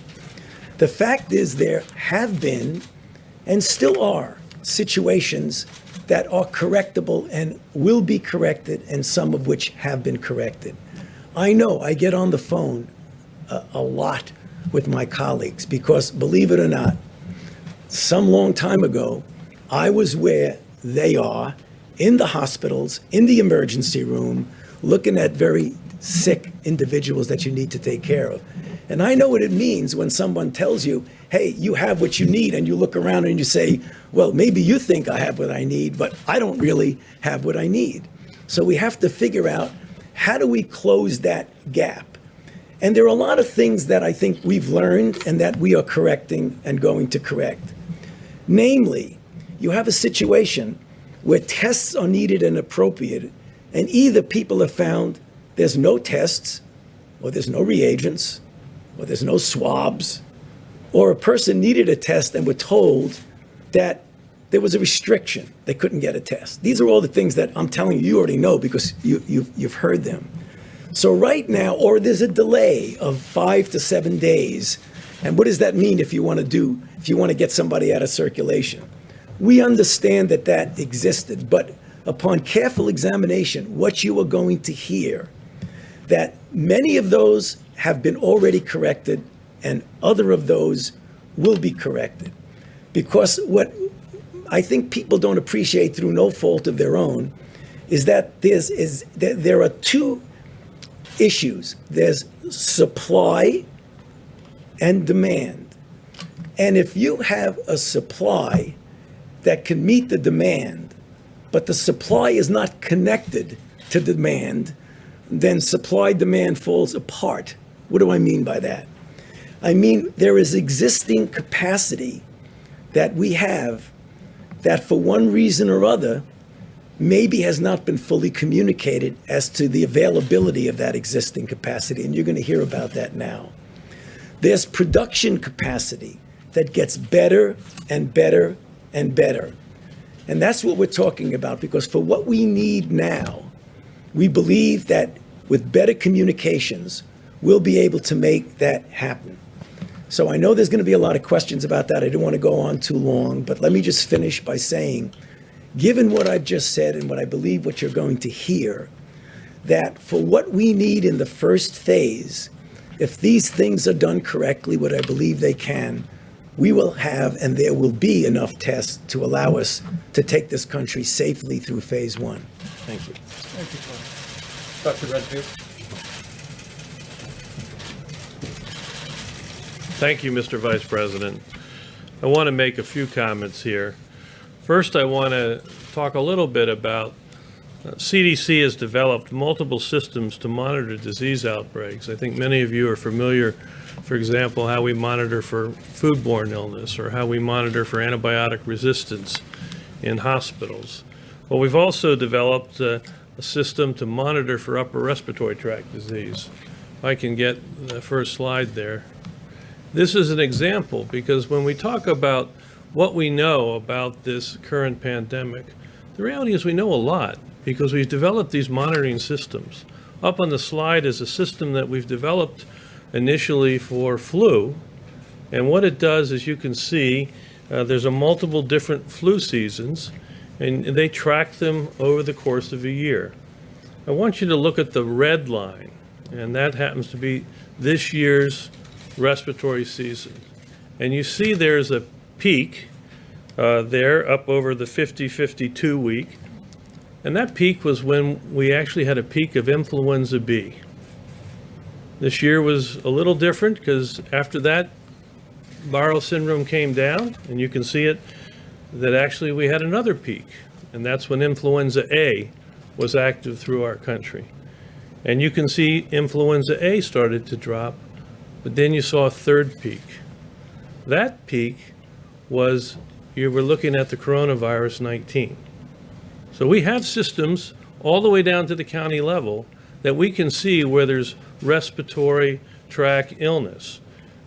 the fact is there have been and still are situations that are correctable and will be corrected, and some of which have been corrected. I know I get on the phone a lot with my colleagues because, believe it or not, some long time ago, I was where they are in the hospitals, in the emergency room, looking at very sick individuals that you need to take care of. And I know what it means when someone tells you, hey, you have what you need, and you look around and you say, well, maybe you think I have what I need, but I don't really have what I need. So we have to figure out, how do we close that gap? And there are a lot of things that I think we've learned and that we are correcting and going to correct. Namely, you have a situation where tests are needed and appropriate, and either people have found there's no tests, or there's no reagents, or there's no swabs, or a person needed a test and were told that there was a restriction. They couldn't get a test. These are all the things that I'm telling you, you already know because you've heard them. So right now, or there's a delay of 5 to 7 days. And what does that mean if you want to get somebody out of circulation? We understand that that existed, but upon careful examination, what you are going to hear, that many of those have been already corrected and other of those will be corrected. Because what I think people don't appreciate through no fault of their own is that there are two issues. There's supply and demand. And if you have a supply that can meet the demand, but the supply is not connected to demand, then supply-demand falls apart. What do I mean by that? I mean, there is existing capacity that we have that for one reason or other maybe has not been fully communicated as to the availability of that existing capacity, and you're going to hear about that now. There's production capacity that gets better and better and better. And that's what we're talking about, because for what we need now, we believe that with better communications, we'll be able to make that happen. So I know there's going to be a lot of questions about that. I don't want to go on too long, but let me just finish by saying, given what I've just said and what I believe what you're going to hear, that for what we need in the first phase, if these things are done correctly, what I believe they can, we will have and there will be enough tests to allow us to take this country safely through phase one. Thank you. Dr. Redfield. Thank you, Mr. Vice President. I want to make a few comments here. First, I want to talk a little bit about CDC has developed multiple systems to monitor disease outbreaks. I think many of you are familiar, for example, how we monitor for foodborne illness or how we monitor for antibiotic resistance in hospitals. Well, we've also developed a system to monitor for upper respiratory tract disease. If I can get the first slide there. This is an example because when we talk about what we know about this current pandemic, the reality is we know a lot because we've developed these monitoring systems. Up on the slide is a system that we've developed initially for flu. And what it does, as you can see, there's a multiple different flu seasons, and they track them over the course of a year. I want you to look at the red line, and that happens to be this year's respiratory season. And you see there's a peak there up over the 50-52 week. And that peak was when we actually had a peak of influenza B. This year was a little different because after that, viral syndrome came down, and you can see it, that actually we had another peak. And that's when influenza A was active through our country. And you can see influenza A started to drop, but then you saw a third peak. That peak was, you were looking at the coronavirus 19. So we have systems all the way down to the county level that we can see where there's respiratory tract illness.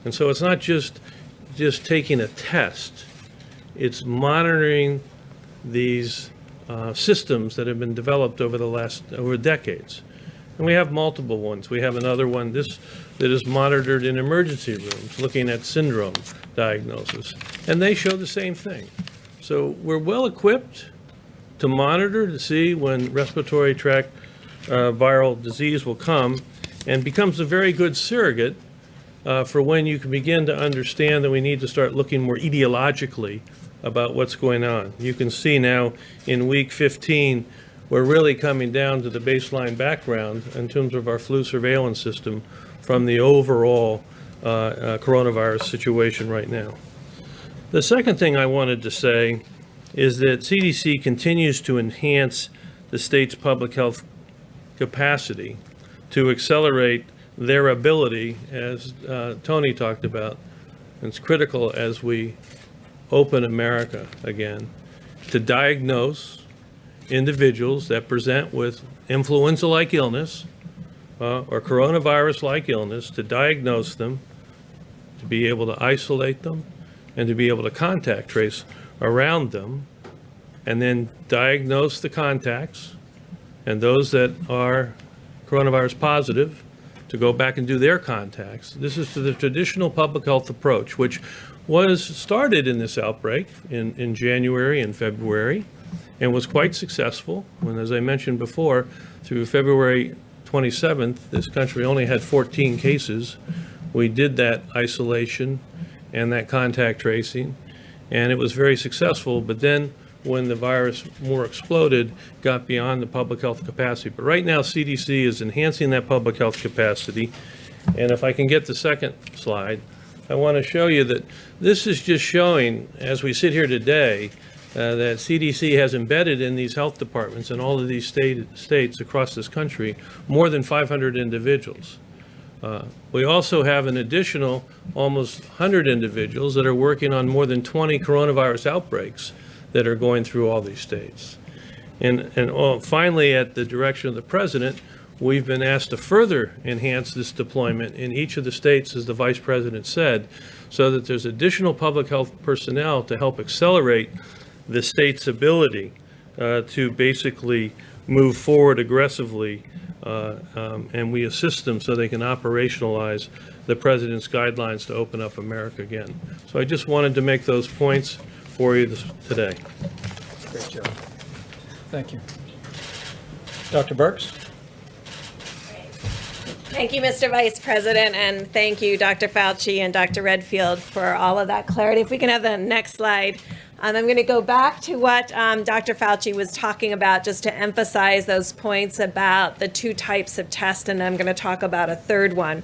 And so it's not just taking a test, it's monitoring these systems that have been developed over decades. And we have multiple ones. We have another one that is monitored in emergency rooms, looking at syndrome diagnosis. And they show the same thing. So we're well equipped to monitor to see when respiratory tract viral disease will come, and becomes a very good surrogate for when you can begin to understand that we need to start looking more etiologically about what's going on. You can see now in week 15, we're really coming down to the baseline background in terms of our flu surveillance system from the overall coronavirus situation right now. The second thing I wanted to say is that CDC continues to enhance the state's public health capacity to accelerate their ability, as Tony talked about. It's critical as we open America again, to diagnose individuals that present with influenza-like illness or coronavirus-like illness, to diagnose them, to be able to isolate them, and to be able to contact trace around them, and then diagnose the contacts, and those that are coronavirus positive, to go back and do their contacts. This is the traditional public health approach, which was started in this outbreak in January and February, and was quite successful when, as I mentioned before, through February 27th, this country only had 14 cases. We did that isolation and that contact tracing, and it was very successful. But then when the virus more exploded, got beyond the public health capacity. But right now, CDC is enhancing that public health capacity. And if I can get the second slide, I want to show you that this is just showing, as we sit here today, that CDC has embedded in these health departments in all of these states across this country more than 500 individuals. We also have an additional almost 100 individuals that are working on more than 20 coronavirus outbreaks that are going through all these states. And finally, at the direction of the president, we've been asked to further enhance this deployment in each of the states, as the vice president said, so that there's additional public health personnel to help accelerate the state's ability to basically move forward aggressively, and we assist them so they can operationalize the president's guidelines to open up America again. So I just wanted to make those points for you today. Great job. Thank you. Dr. Birx? Thank you, Mr. Vice President, and thank you, Dr. Fauci and Dr. Redfield, for all of that clarity. If we can have the next slide. I'm going to go back to what Dr. Fauci was talking about, just to emphasize those points about the two types of tests, and I'm going to talk about a third one.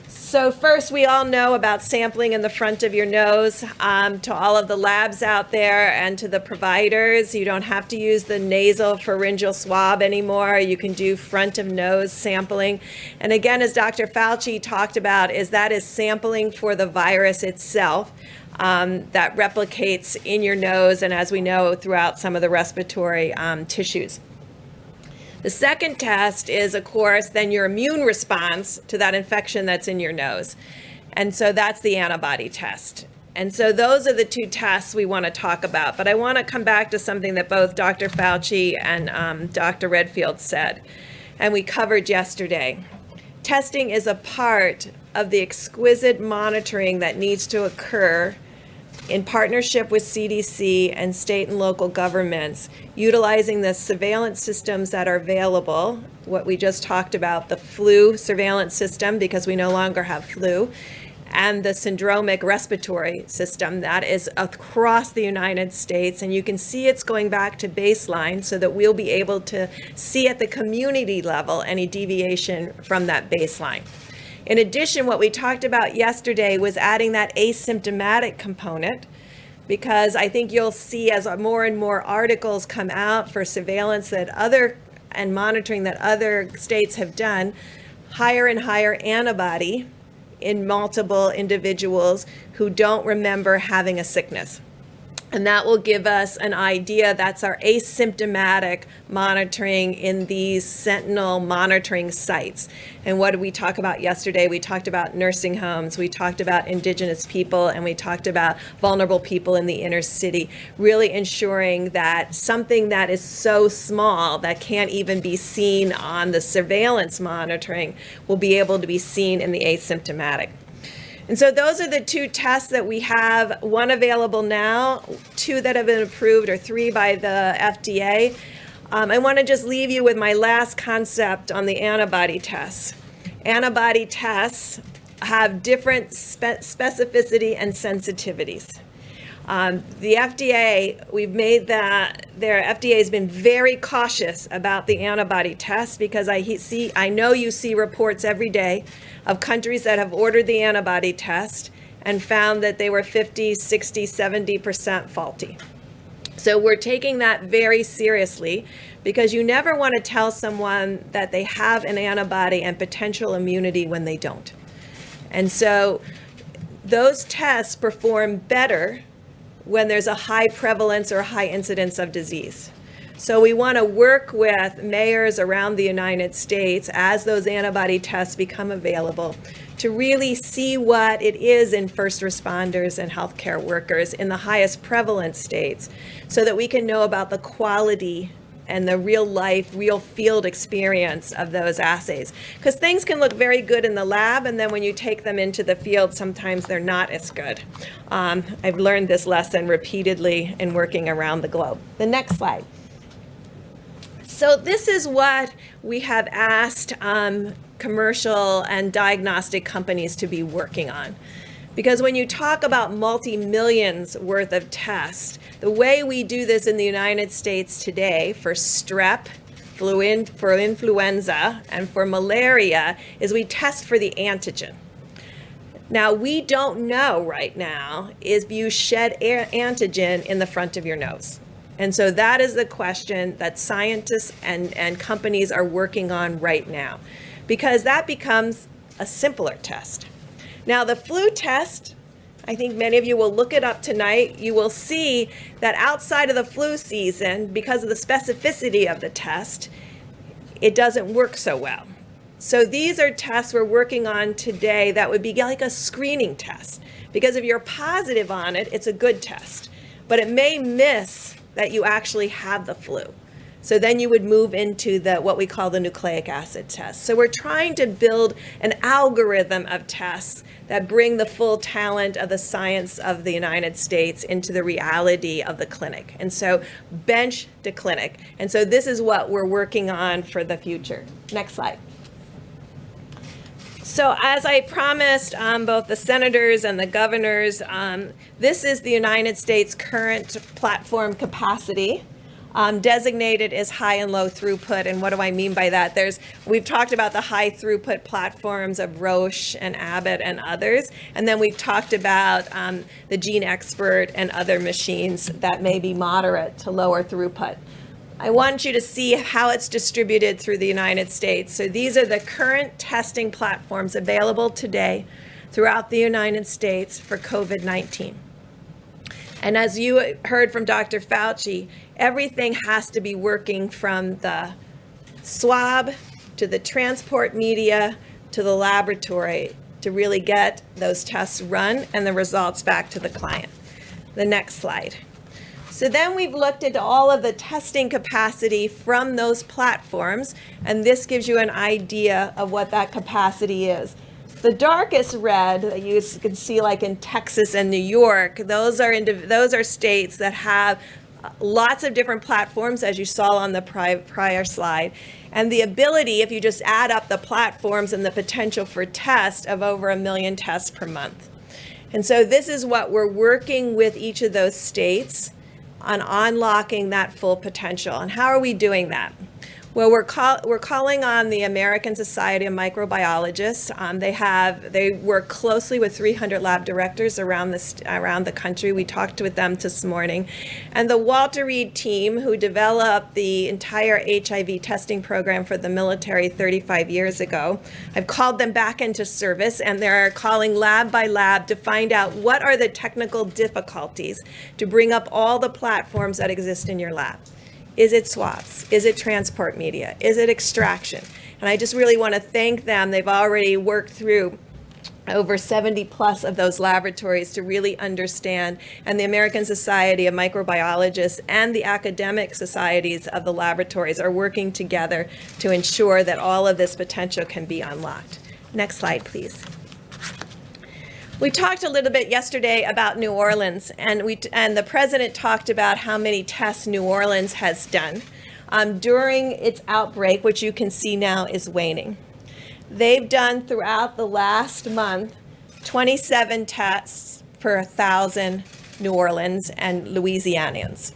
So first, we all know about sampling in the front of your nose. To all of the labs out there and to the providers, you don't have to use the nasal pharyngeal swab anymore. You can do front of nose sampling. And again, as Dr. Fauci talked about, that is sampling for the virus itself that replicates in your nose and, as we know, throughout some of the respiratory tissues. The second test is, of course, then your immune response to that infection that's in your nose. And so that's the antibody test. And so those are the two tests we want to talk about. But I want to come back to something that both Dr. Fauci and Dr. Redfield said, and we covered yesterday. Testing is a part of the exquisite monitoring that needs to occur in partnership with CDC and state and local governments, utilizing the surveillance systems that are available, what we just talked about, the flu surveillance system, because we no longer have flu, and the syndromic respiratory system that is across the United States. And you can see it's going back to baseline so that we'll be able to see at the community level any deviation from that baseline. In addition, what we talked about yesterday was adding that asymptomatic component, because I think you'll see as more and more articles come out for surveillance and monitoring that other states have done, higher and higher antibody in multiple individuals who don't remember having a sickness. And that will give us an idea. That's our asymptomatic monitoring in these sentinel monitoring sites. And what did we talk about yesterday? We talked about nursing homes, we talked about indigenous people, and we talked about vulnerable people in the inner city, really ensuring that something that is so small that can't even be seen on the surveillance monitoring will be able to be seen in the asymptomatic. And so those are the two tests that we have, one available now, two that have been approved, or three by the FDA. I want to just leave you with my last concept on the antibody tests. Antibody tests have different specificity and sensitivities. The FDA, their FDA has been very cautious about the antibody tests, because I know you see reports every day of countries that have ordered the antibody test and found that they were 50, 60, 70% faulty. So we're taking that very seriously, because you never want to tell someone that they have an antibody and potential immunity when they don't. And so those tests perform better when there's a high prevalence or high incidence of disease. So we want to work with mayors around the United States as those antibody tests become available to really see what it is in first responders and healthcare workers in the highest prevalence states so that we can know about the quality and the real life, real field experience of those assays. Because things can look very good in the lab, and then when you take them into the field, sometimes they're not as good. I've learned this lesson repeatedly in working around the globe. The next slide. So this is what we have asked commercial and diagnostic companies to be working on. Because when you talk about multi-millions worth of tests, the way we do this in the United States today for strep, for influenza, and for malaria is we test for the antigen. Now, we don't know right now if you shed antigen in the front of your nose. And so that is the question that scientists and companies are working on right now, because that becomes a simpler test. Now, the flu test, I think many of you will look it up tonight. You will see that outside of the flu season, because of the specificity of the test, it doesn't work so well. So these are tests we're working on today that would be like a screening test, because if you're positive on it, it's a good test, but it may miss that you actually have the flu. So then you would move into what we call the nucleic acid test. So we're trying to build an algorithm of tests that bring the full talent of the science of the United States into the reality of the clinic. And so bench to clinic. And so this is what we're working on for the future. Next slide. So as I promised both the senators and the governors, this is the United States' current platform capacity, designated as high and low throughput. And what do I mean by that? We've talked about the high throughput platforms of Roche and Abbott and others. And then we've talked about the GeneXpert and other machines that may be moderate to lower throughput. I want you to see how it's distributed through the United States. So these are the current testing platforms available today throughout the United States for COVID-19. And as you heard from Dr. Fauci, everything has to be working from the swab to the transport media to the laboratory to really get those tests run and the results back to the client. The next slide. So then we've looked into all of the testing capacity from those platforms, and this gives you an idea of what that capacity is. The darkest red that you can see, like in Texas and New York, those are states that have lots of different platforms, as you saw on the prior slide, and the ability, if you just add up the platforms and the potential for test, of over 1 million tests per month. And so this is what we're working with each of those states on unlocking that full potential. And how are we doing that? Well, we're calling on the American Society of Microbiologists. They work closely with 300 lab directors around the country. We talked with them this morning. And the Walter Reed team, who developed the entire HIV testing program for the military 35 years ago, I've called them back into service, and they're calling lab by lab to find out what are the technical difficulties to bring up all the platforms that exist in your lab. Is it swabs? Is it transport media? Is it extraction? And I just really want to thank them. They've already worked through over 70 plus of those laboratories to really understand, and the American Society of Microbiologists and the academic societies of the laboratories are working together to ensure that all of this potential can be unlocked. Next slide, please. We talked a little bit yesterday about New Orleans, and the president talked about how many tests New Orleans has done during its outbreak, which you can see now is waning. They've done throughout the last month 27 tests per 1,000 New Orleans and Louisianians.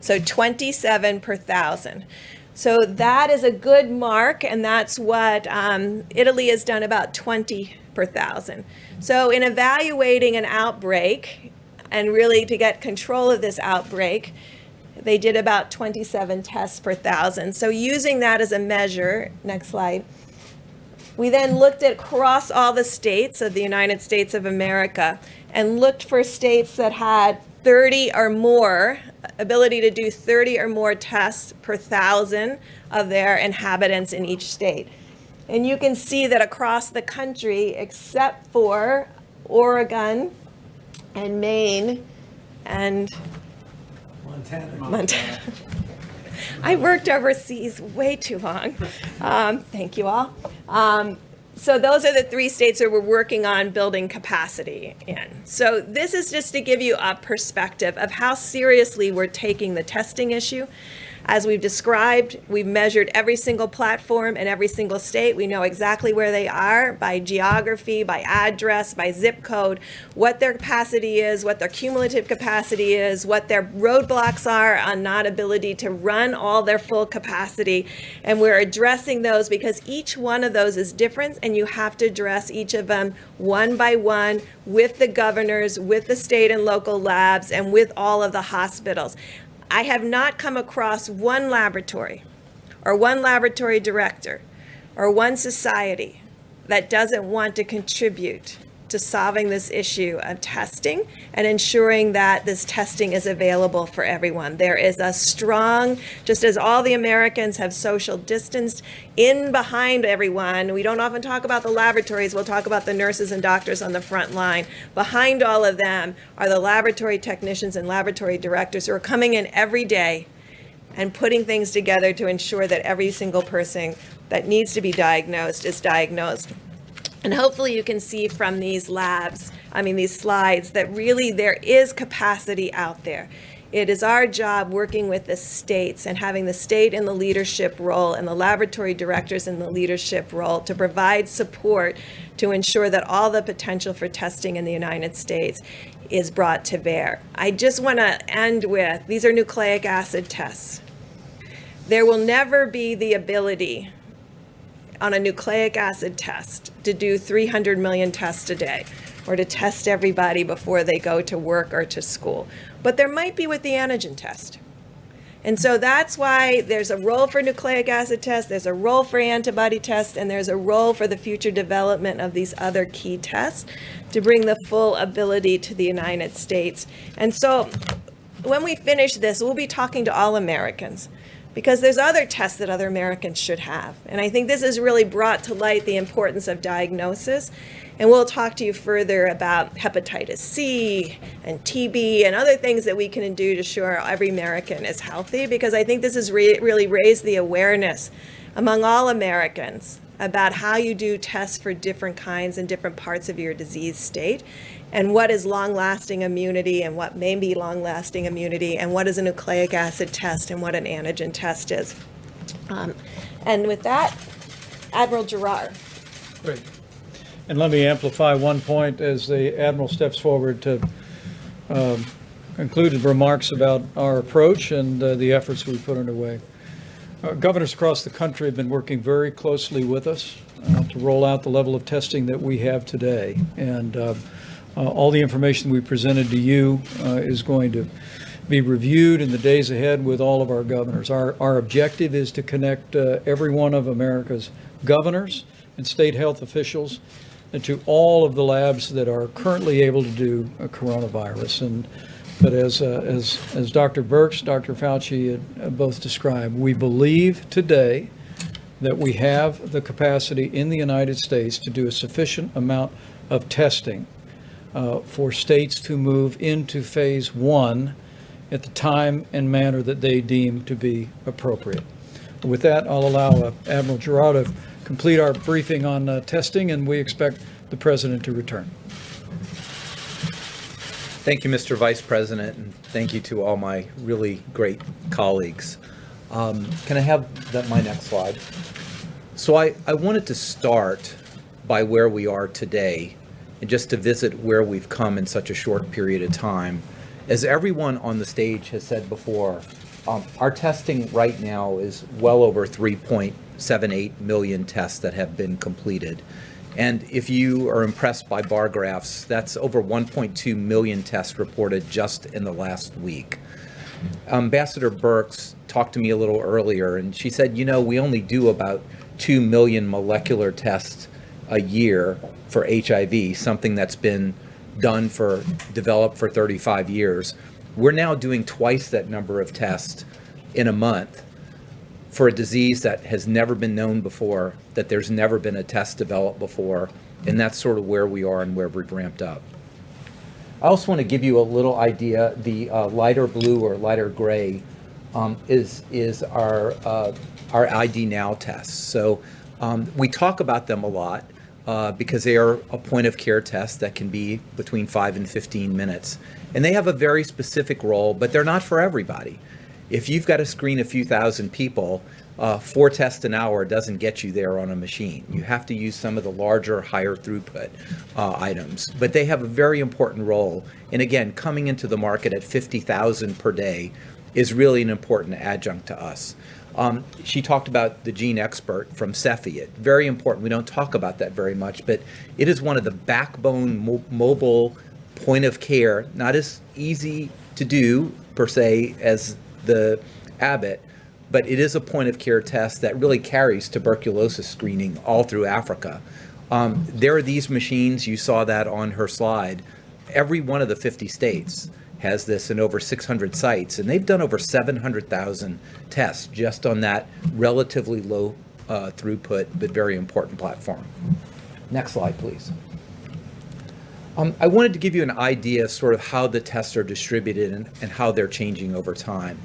So 27 per 1,000. So that is a good mark, and that's what Italy has done, about 20 per 1,000. So in evaluating an outbreak, and really to get control of this outbreak, they did about 27 tests per 1,000. So using that as a measure, next slide, we then looked at across all the states of the United States of America, and looked for states that had 30 or more, ability to do 30 or more tests per 1,000 of their inhabitants in each state. And you can see that across the country, except for Oregon and Maine and Montana. I worked overseas way too long. Thank you all. So those are the 3 states that we're working on building capacity in. So this is just to give you a perspective of how seriously we're taking the testing issue. As we've described, we've measured every single platform in every single state. We know exactly where they are by geography, by address, by zip code, what their capacity is, what their cumulative capacity is, what their roadblocks are on not ability to run all their full capacity. And we're addressing those because each one of those is different, and you have to address each of them one by one with the governors, with the state and local labs, and with all of the hospitals. I have not come across one laboratory or one laboratory director or one society that doesn't want to contribute to solving this issue of testing and ensuring that this testing is available for everyone. There is a strong, just as all the Americans have social distanced in behind everyone, we don't often talk about the laboratories, we'll talk about the nurses and doctors on the front line. Behind all of them are the laboratory technicians and laboratory directors who are coming in every day and putting things together to ensure that every single person that needs to be diagnosed is diagnosed. And hopefully you can see from these slides, that really there is capacity out there. It is our job working with the states and having the state in the leadership role and the laboratory directors in the leadership role to provide support to ensure that all the potential for testing in the United States is brought to bear. I just want to end with, these are nucleic acid tests. There will never be the ability on a nucleic acid test to do 300 million tests a day or to test everybody before they go to work or to school. But there might be with the antigen test. And so that's why there's a role for nucleic acid tests, there's a role for antibody tests, and there's a role for the future development of these other key tests to bring the full ability to the United States. And so when we finish this, we'll be talking to all Americans, because there's other tests that other Americans should have. And I think this has really brought to light the importance of diagnosis. And we'll talk to you further about hepatitis C and TB and other things that we can do to ensure every American is healthy, because I think this has really raised the awareness among all Americans about how you do tests for different kinds and different parts of your disease state, and what is long-lasting immunity and what may be long-lasting immunity, and what is a nucleic acid test and what an antigen test is. And with that, Admiral Giroir. Great. And let me amplify one point as the Admiral steps forward to conclude remarks about our approach and the efforts we put underway. Governors across the country have been working very closely with us to roll out the level of testing that we have today. And all the information we presented to you is going to be reviewed in the days ahead with all of our governors. Our objective is to connect every one of America's governors and state health officials and to all of the labs that are currently able to do coronavirus. But as Dr. Birx, Dr. Fauci both described, we believe today that we have the capacity in the United States to do a sufficient amount of testing for states to move into phase 1 at the time and manner that they deem to be appropriate. With that, I'll allow Admiral Giroir to complete our briefing on testing, and we expect the President to return. Thank you, Mr. Vice President, and thank you to all my really great colleagues. Can I have my next slide? So I wanted to start by where we are today, and just to visit where we've come in such a short period of time. As everyone on the stage has said before, our testing right now is well over 3.78 million tests that have been completed. And if you are impressed by bar graphs, that's over 1.2 million tests reported just in the last week. Ambassador Birx talked to me a little earlier, and she said, we only do about 2 million molecular tests a year for HIV, something that's been developed for 35 years. We're now doing twice that number of tests in a month for a disease that has never been known before, that there's never been a test developed before, and that's sort of where we are and where we've ramped up. I also want to give you a little idea. The lighter blue or lighter gray is our ID Now tests. So we talk about them a lot because they are a point of care test that can be between 5 and 15 minutes. And they have a very specific role, but they're not for everybody. If you've got to screen a few thousand people, 4 tests an hour doesn't get you there on a machine. You have to use some of the larger, higher throughput items. But they have a very important role. And again, coming into the market at 50,000 per day is really an important adjunct to us. She talked about the Gene Expert from Cepheid. Very important. We don't talk about that very much, but it is one of the backbone mobile point of care, not as easy to do per se as the Abbott, but it is a point of care test that really carries tuberculosis screening all through Africa. There are these machines, you saw that on her slide. Every one of the 50 states has this in over 600 sites, and they've done over 700,000 tests just on that relatively low throughput but very important platform. Next slide, please. I wanted to give you an idea of sort of how the tests are distributed and how they're changing over time.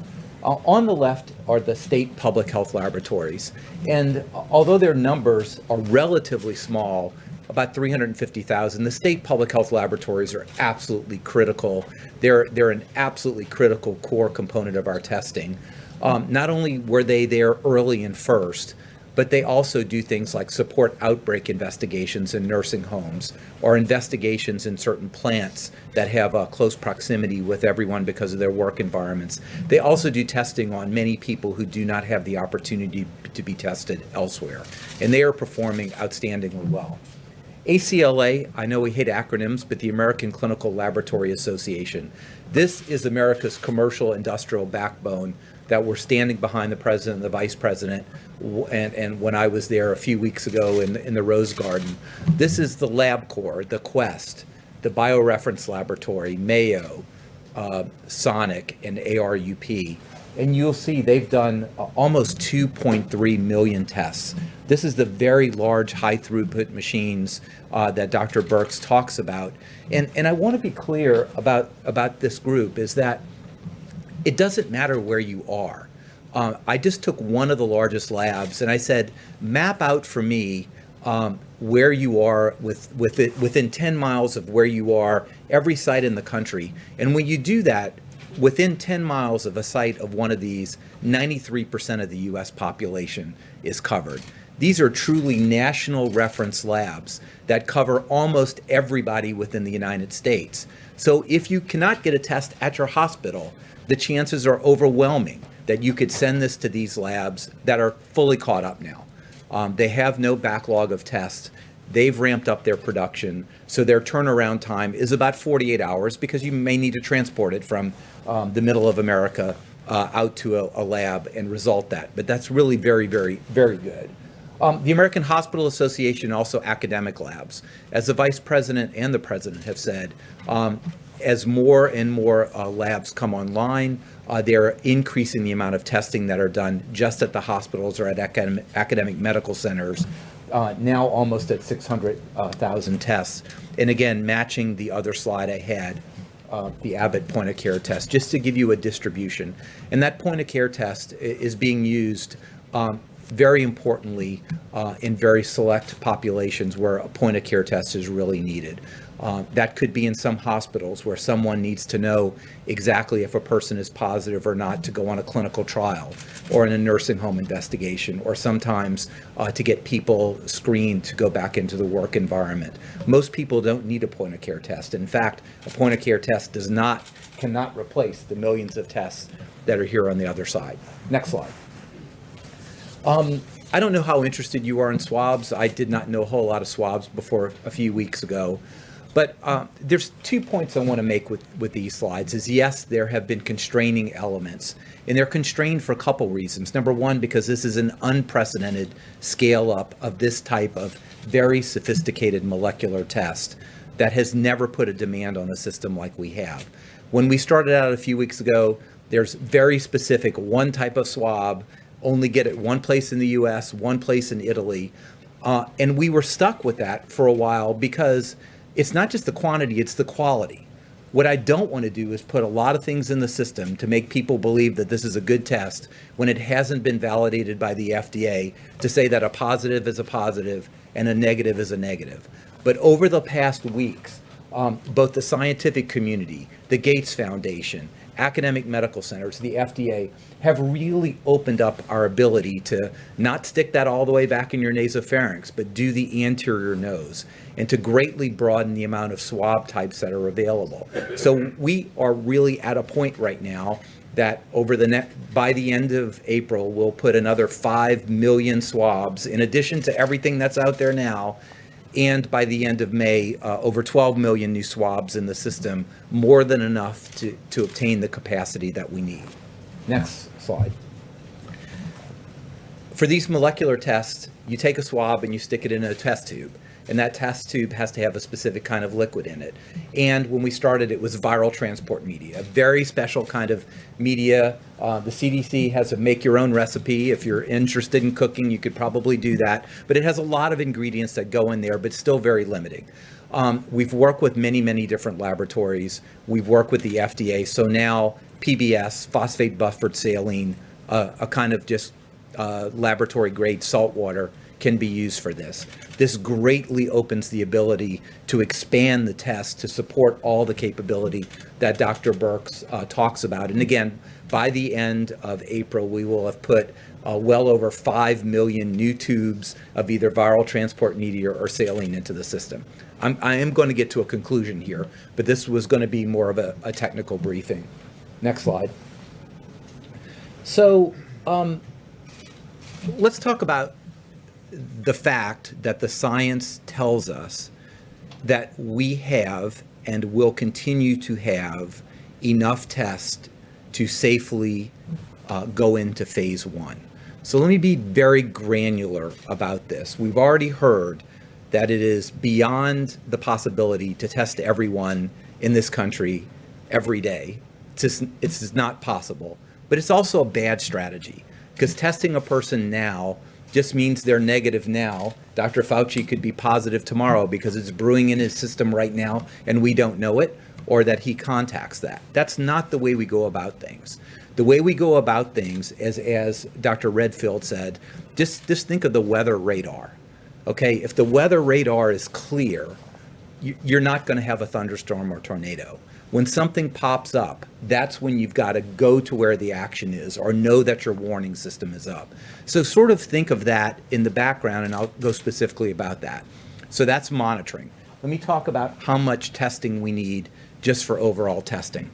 On the left are the state public health laboratories, and although their numbers are relatively small, about 350,000, the state public health laboratories are absolutely critical. They're an absolutely critical core component of our testing. Not only were they there early and first, but they also do things like support outbreak investigations in nursing homes or investigations in certain plants that have a close proximity with everyone because of their work environments. They also do testing on many people who do not have the opportunity to be tested elsewhere, and they are performing outstandingly well. ACLA, I know we hate acronyms, but the American Clinical Laboratory Association. This is America's commercial industrial backbone that we're standing behind the president and the vice president. And when I was there a few weeks ago in the Rose Garden, this is the LabCorp, the Quest, the BioReference Laboratory, Mayo, Sonic, and ARUP. And you'll see they've done almost 2.3 million tests. This is the very large high throughput machines that Dr. Birx talks about. And I want to be clear about this group is that it doesn't matter where you are. I just took one of the largest labs and I said, map out for me where you are within 10 miles of where you are, every site in the country. And when you do that, within 10 miles of a site of one of these, 93% of the US population is covered. These are truly national reference labs that cover almost everybody within the United States. So if you cannot get a test at your hospital, the chances are overwhelming that you could send this to these labs that are fully caught up now. They have no backlog of tests. They've ramped up their production, so their turnaround time is about 48 hours because you may need to transport it from the middle of America out to a lab and result that. But that's really very, very, very good. The American Hospital Association, also academic labs. As the vice president and the president have said, as more and more labs come online, they're increasing the amount of testing that are done just at the hospitals or at academic medical centers, now almost at 600,000 tests. And again, matching the other slide I had, the Abbott point of care test, just to give you a distribution. And that point of care test is being used very importantly in very select populations where a point of care test is really needed. That could be in some hospitals where someone needs to know exactly if a person is positive or not to go on a clinical trial, or in a nursing home investigation, or sometimes to get people screened to go back into the work environment. Most people don't need a point of care test. In fact, a point of care test cannot replace the millions of tests that are here on the other side. Next slide. I don't know how interested you are in swabs. I did not know a whole lot of swabs before a few weeks ago. But there's 2 points I want to make with these slides is, yes, there have been constraining elements, and they're constrained for a couple reasons. Number one, because this is an unprecedented scale up of this type of very sophisticated molecular test that has never put a demand on the system like we have. When we started out a few weeks ago, there's very specific one type of swab, only get it one place in the US, one place in Italy. And we were stuck with that for a while because it's not just the quantity, it's the quality. What I don't want to do is put a lot of things in the system to make people believe that this is a good test when it hasn't been validated by the FDA to say that a positive is a positive and a negative is a negative. But over the past weeks, both the scientific community, the Gates Foundation, academic medical centers, the FDA, have really opened up our ability to not stick that all the way back in your nasopharynx, but do the anterior nose, and to greatly broaden the amount of swab types that are available. So we are really at a point right now that by the end of April, we'll put another 5 million swabs in addition to everything that's out there now. And by the end of May, over 12 million new swabs in the system, more than enough to obtain the capacity that we need. Next slide. For these molecular tests, you take a swab and you stick it in a test tube. And that test tube has to have a specific kind of liquid in it. And when we started, it was viral transport media, a very special kind of media. The CDC has a make your own recipe. If you're interested in cooking, you could probably do that. But it has a lot of ingredients that go in there, but still very limiting. We've worked with many, many different laboratories. We've worked with the FDA. So now PBS, phosphate buffered saline, a kind of just laboratory grade salt water, can be used for this. This greatly opens the ability to expand the test to support all the capability that Dr. Birx talks about. And again, by the end of April, we will have put well over 5 million new tubes of either viral transport media or saline into the system. I am going to get to a conclusion here, but this was going to be more of a technical briefing. Next slide. So let's talk about the fact that the science tells us that we have and will continue to have enough tests to safely go into phase 1. So let me be very granular about this. We've already heard that it is beyond the possibility to test everyone in this country every day. It's not possible, but it's also a bad strategy because testing a person now just means they're negative now. Dr. Fauci could be positive tomorrow because it's brewing in his system right now and we don't know it, or that he contacts that. That's not the way we go about things. The way we go about things, as Dr. Redfield said, just think of the weather radar. Okay, if the weather radar is clear, you're not going to have a thunderstorm or tornado. When something pops up, that's when you've got to go to where the action is or know that your warning system is up. So sort of think of that in the background, and I'll go specifically about that. So that's monitoring. Let me talk about how much testing we need just for overall testing.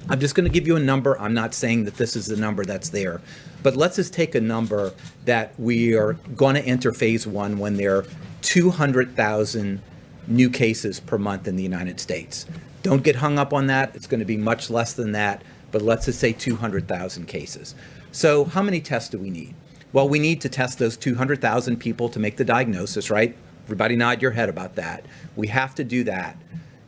I'm just going to give you a number. I'm not saying that this is the number that's there, but let's just take a number that we are going to enter phase 1 when there are 200,000 new cases per month in the United States. Don't get hung up on that. It's going to be much less than that, but let's just say 200,000 cases. So how many tests do we need? Well, we need to test those 200,000 people to make the diagnosis, right? Everybody nod your head about that. We have to do that.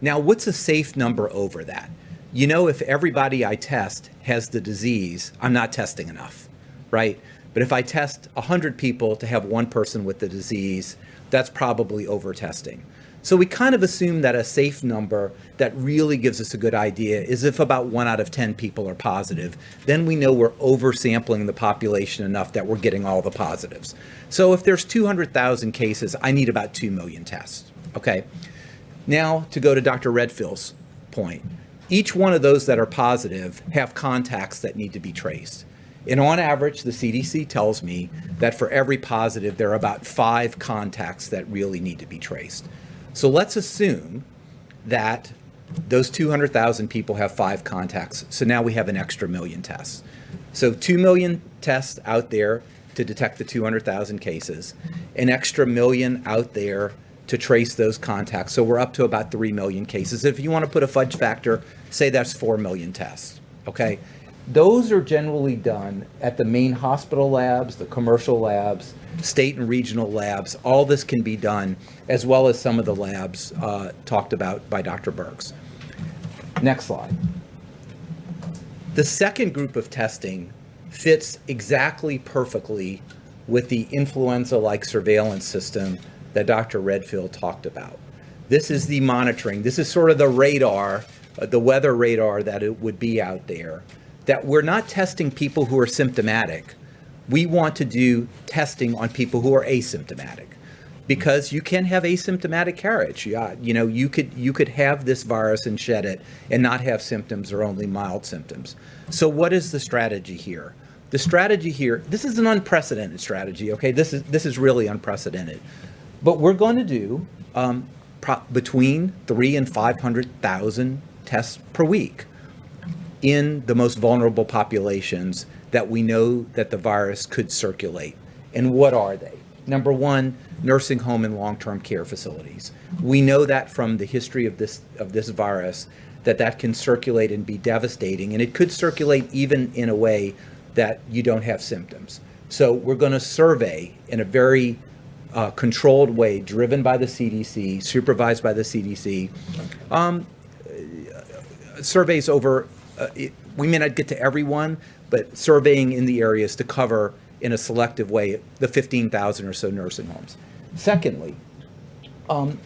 Now, what's a safe number over that? You know, if everybody I test has the disease, I'm not testing enough, right? But if I test 100 people to have one person with the disease, that's probably over testing. So we kind of assume that a safe number that really gives us a good idea is if about 1 out of 10 people are positive, then we know we're oversampling the population enough that we're getting all the positives. So if there's 200,000 cases, I need about 2 million tests, okay? Now to go to Dr. Redfield's point, each one of those that are positive have contacts that need to be traced. And on average, the CDC tells me that for every positive, there are about 5 contacts that really need to be traced. So let's assume that those 200,000 people have 5 contacts. So now we have an extra million tests. So 2 million tests out there to detect the 200,000 cases, an extra million out there to trace those contacts. So we're up to about 3 million cases. If you want to put a fudge factor, say that's 4 million tests, okay? Those are generally done at the main hospital labs, the commercial labs, state and regional labs. All this can be done, as well as some of the labs talked about by Dr. Birx. Next slide. The second group of testing fits exactly perfectly with the influenza-like surveillance system that Dr. Redfield talked about. This is the monitoring. This is sort of the radar, the weather radar that it would be out there, that we're not testing people who are symptomatic. We want to do testing on people who are asymptomatic, because you can have asymptomatic carriage. You could have this virus and shed it and not have symptoms or only mild symptoms. So what is the strategy here? The strategy here, this is an unprecedented strategy, okay? This is really unprecedented. But we're going to do between 300,000 and 500,000 tests per week in the most vulnerable populations that we know that the virus could circulate. And what are they? Number one, nursing home and long-term care facilities. We know that from the history of this virus that can circulate and be devastating, and it could circulate even in a way that you don't have symptoms. So we're going to survey in a very controlled way, driven by the CDC, supervised by the CDC. Surveys over, we may not get to everyone, but surveying in the areas to cover in a selective way the 15,000 or so nursing homes. Secondly,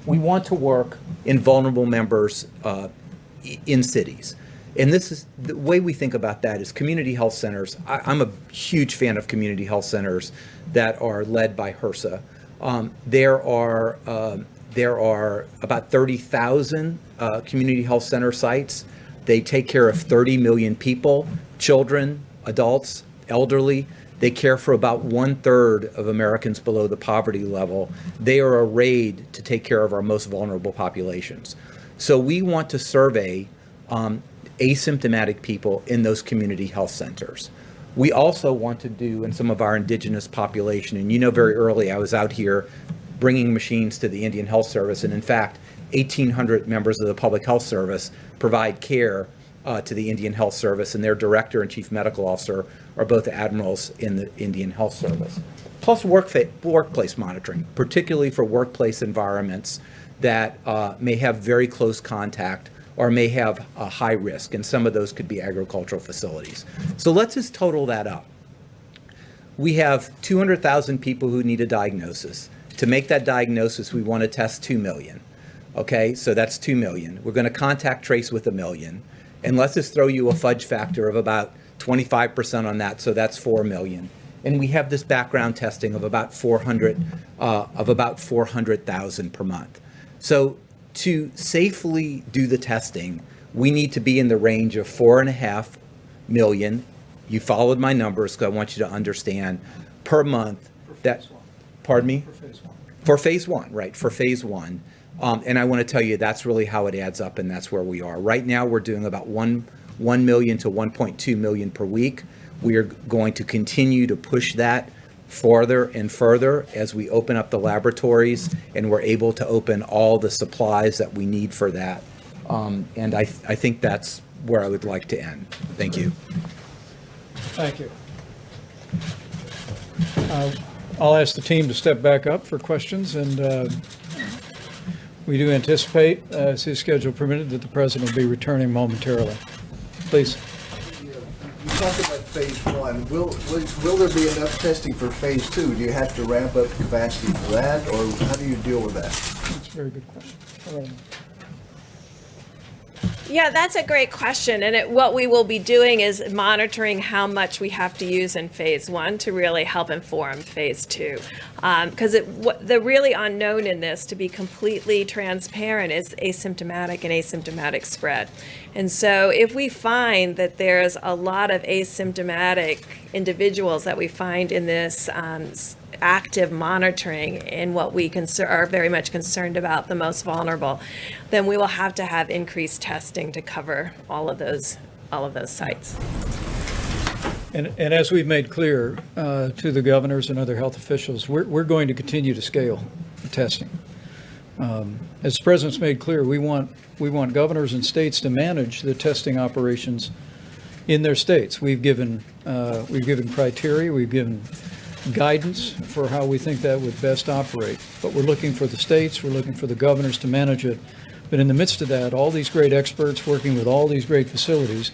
we want to work in vulnerable members in cities. And this is the way we think about that is community health centers. I'm a huge fan of community health centers that are led by HRSA. There are about 30,000 community health center sites. They take care of 30 million people, children, adults, elderly. They care for about 1/3 of Americans below the poverty level. They are arrayed to take care of our most vulnerable populations. So we want to survey asymptomatic people in those community health centers. We also want to do in some of our indigenous population, and very early I was out here bringing machines to the Indian Health Service, and in fact, 1,800 members of the Public Health Service provide care to the Indian Health Service, and their director and chief medical officer are both admirals in the Indian Health Service. Plus workplace monitoring, particularly for workplace environments that may have very close contact or may have a high risk, and some of those could be agricultural facilities. So let's just total that up. We have 200,000 people who need a diagnosis. To make that diagnosis, we want to test 2 million. Okay, so that's 2 million. We're going to contact trace with 1 million. And let's just throw you a fudge factor of about 25% on that, so that's 4 million. And we have this background testing of about 400,000 per month. So to safely do the testing, we need to be in the range of 4.5 million. You followed my numbers, because I want you to understand per month. Pardon me? For phase one. For phase one, right, for phase one. And I want to tell you that's really how it adds up, and that's where we are. Right now, we're doing about 1 million to 1.2 million per week. We are going to continue to push that farther and further as we open up the laboratories and we're able to open all the supplies that we need for that. And I think that's where I would like to end. Thank you. Thank you. I'll ask the team to step back up for questions, and we do anticipate, as his schedule permitted, that the president will be returning momentarily. Please. You talked about phase one. Will there be enough testing for phase two? Do you have to ramp up capacity for that, or how do you deal with that? That's a very good question. All right. Yeah, that's a great question. And what we will be doing is monitoring how much we have to use in phase one to really help inform phase two. Because the really unknown in this, to be completely transparent, is asymptomatic and asymptomatic spread. And so if we find that there's a lot of asymptomatic individuals that we find in this active monitoring in what we are very much concerned about, the most vulnerable, then we will have to have increased testing to cover all of those sites. And as we've made clear to the governors and other health officials, we're going to continue to scale the testing. As the president's made clear, we want governors and states to manage the testing operations in their states. We've given criteria, we've given guidance for how we think that would best operate. But we're looking for the states, we're looking for the governors to manage it. But in the midst of that, all these great experts working with all these great facilities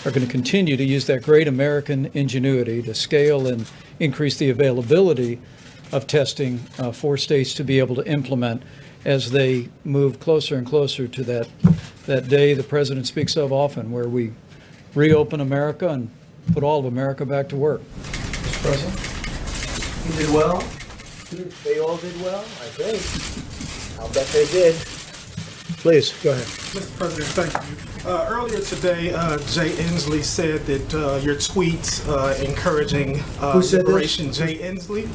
are going to continue to use that great American ingenuity to scale and increase the availability of testing for states to be able to implement as they move closer and closer to that day the president speaks of often, where we reopen America and put all of America back to work. Mr. President, you did well. They all did well, I think. I'll bet they did. Please, go ahead. Mr. President, thank you. Earlier today, Jay Inslee said that your tweets encouraging Who said this? liberation. Jay Inslee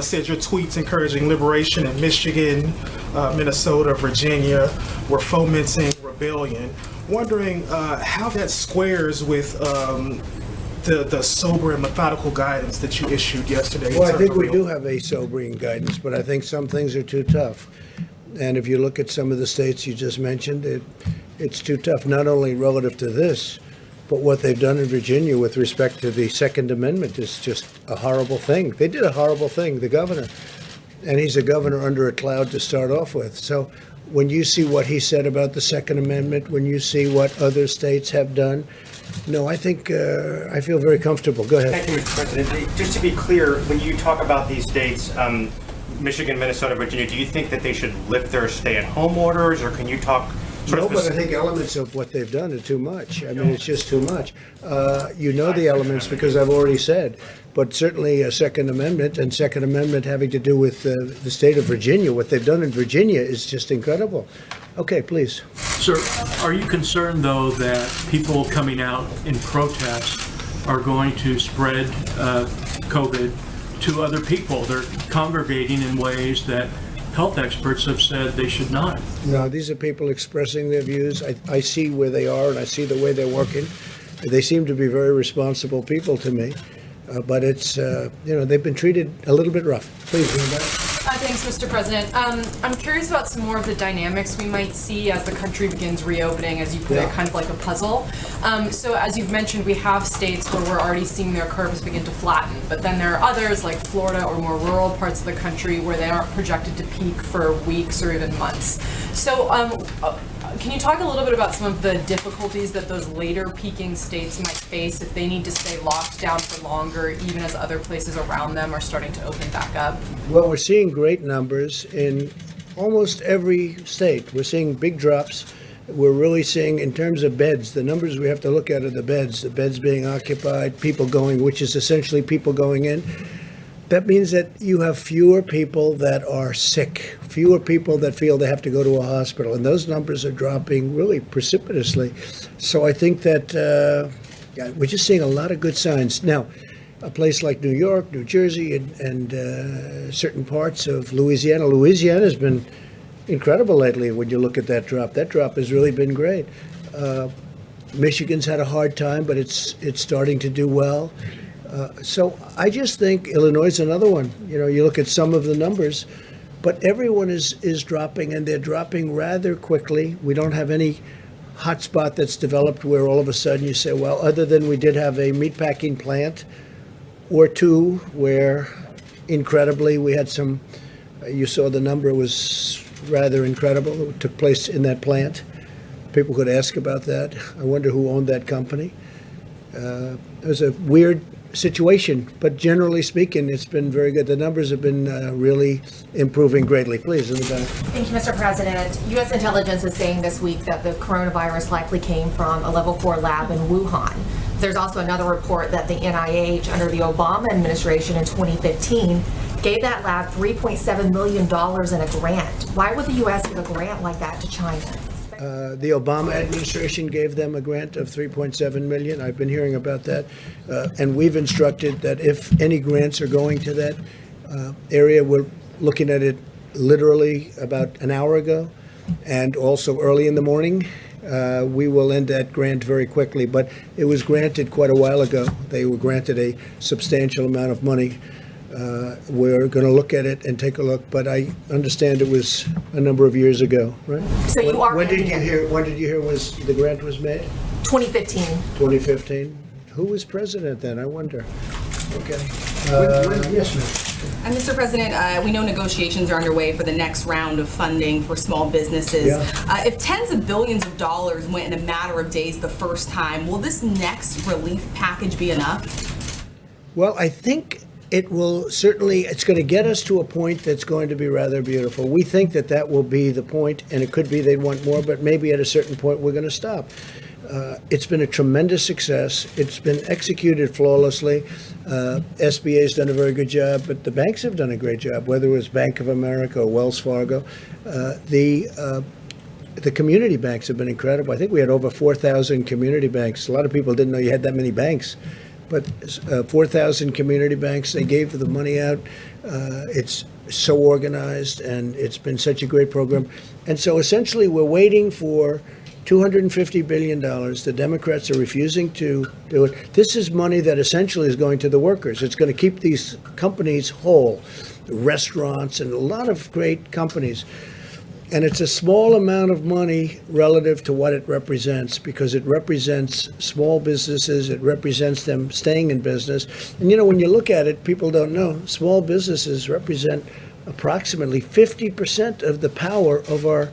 said your tweets encouraging liberation in Michigan, Minnesota, Virginia were fomenting rebellion. Wondering how that squares with the sober and methodical guidance that you issued yesterday. Well, I think we do have a sobering guidance, but I think some things are too tough. And if you look at some of the states you just mentioned, it's too tough, not only relative to this, but what they've done in Virginia with respect to the Second Amendment is just a horrible thing. They did a horrible thing, the governor. And he's a governor under a cloud to start off with. So when you see what he said about the Second Amendment, when you see what other states have done, no, I think I feel very comfortable. Go ahead. Thank you, Mr. President. Just to be clear, when you talk about these states, Michigan, Minnesota, Virginia, do you think that they should lift their stay-at-home orders, or can you talk No, but I think elements of what they've done are too much. I mean, it's just too much. You know the elements because I've already said, but certainly a Second Amendment and Second Amendment having to do with the state of Virginia, what they've done in Virginia is just incredible. Okay, please. Sir, are you concerned, though, that people coming out in protest are going to spread COVID to other people? They're congregating in ways that health experts have said they should not. No, these are people expressing their views. I see where they are and I see the way they're working. They seem to be very responsible people to me. But it's, they've been treated a little bit rough. Please, Linda. Thanks, Mr. President. I'm curious about some more of the dynamics we might see as the country begins reopening, as you put it, kind of like a puzzle. So as you've mentioned, we have states where we're already seeing their curves begin to flatten, but then there are others like Florida or more rural parts of the country where they aren't projected to peak for weeks or even months. So can you talk a little bit about some of the difficulties that those later peaking states might face if they need to stay locked down for longer, even as other places around them are starting to open back up? Well, we're seeing great numbers in almost every state. We're seeing big drops. We're really seeing, in terms of beds, the numbers we have to look at are the beds being occupied, people going, which is essentially people going in. That means that you have fewer people that are sick, fewer people that feel they have to go to a hospital, and those numbers are dropping really precipitously. So I think that we're just seeing a lot of good signs. Now, a place like New York, New Jersey, and certain parts of Louisiana. Louisiana has been incredible lately when you look at that drop. That drop has really been great. Michigan's had a hard time, but it's starting to do well. So I just think Illinois is another one. You look at some of the numbers, but everyone is dropping, and they're dropping rather quickly. We don't have any hotspot that's developed where all of a sudden you say, well, other than we did have a meatpacking plant or two where incredibly we had some, you saw the number was rather incredible that took place in that plant. People could ask about that. I wonder who owned that company. It was a weird situation, but generally speaking, it's been very good. The numbers have been really improving greatly. Please, in the back. Thank you, Mr. President. U.S. intelligence is saying this week that the coronavirus likely came from a level 4 lab in Wuhan. There's also another report that the NIH, under the Obama administration in 2015, gave that lab $3.7 million in a grant. Why would the U.S. give a grant like that to China? The Obama administration gave them a grant of $3.7 million. I've been hearing about that. And we've instructed that if any grants are going to that area, we're looking at it literally about an hour ago and also early in the morning. We will end that grant very quickly. But it was granted quite a while ago. They were granted a substantial amount of money. We're going to look at it and take a look, but I understand it was a number of years ago, right? So you are. When did you hear was the grant was made? 2015. 2015. Who was president then? I wonder. Okay. Yes, ma'am. And Mr. President, we know negotiations are underway for the next round of funding for small businesses. Yeah. If tens of billions of dollars went in a matter of days the first time, will this next relief package be enough? Well, I think it will certainly, it's going to get us to a point that's going to be rather beautiful. We think that that will be the point, and it could be they'd want more, but maybe at a certain point we're going to stop. It's been a tremendous success. It's been executed flawlessly. SBA's done a very good job, but the banks have done a great job, whether it was Bank of America or Wells Fargo. The community banks have been incredible. I think we had over 4,000 community banks. A lot of people didn't know you had that many banks, but 4,000 community banks, they gave the money out. It's so organized, and it's been such a great program. And so essentially we're waiting for $250 billion. The Democrats are refusing to do it. This is money that essentially is going to the workers. It's going to keep these companies whole, restaurants and a lot of great companies. And it's a small amount of money relative to what it represents, because it represents small businesses. It represents them staying in business. And, you know, when you look at it, people don't know, small businesses represent approximately 50% of the power of our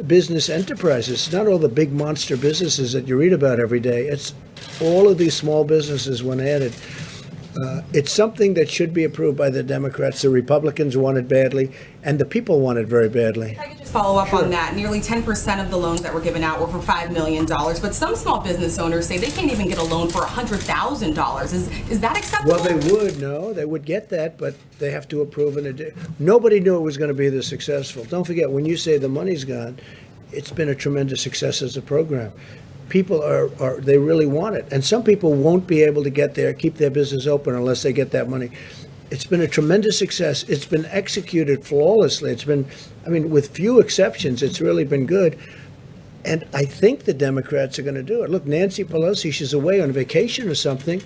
business enterprises. Not all the big monster businesses that you read about every day. It's all of these small businesses when added. It's something that should be approved by the Democrats. The Republicans want it badly, and the people want it very badly. If I could just follow up on that. Nearly 10% of the loans that were given out were for $5 million, but some small business owners say they can't even get a loan for $100,000. Is that acceptable? Well, they would get that, but they have to approve it. Nobody knew it was going to be this successful. Don't forget, when you say the money's gone, it's been a tremendous success as a program. People they really want it. And some people won't be able to get there, keep their business open unless they get that money. It's been a tremendous success. It's been executed flawlessly. It's been, I mean, with few exceptions, it's really been good. And I think the Democrats are going to do it. Look, Nancy Pelosi, she's away on vacation or something,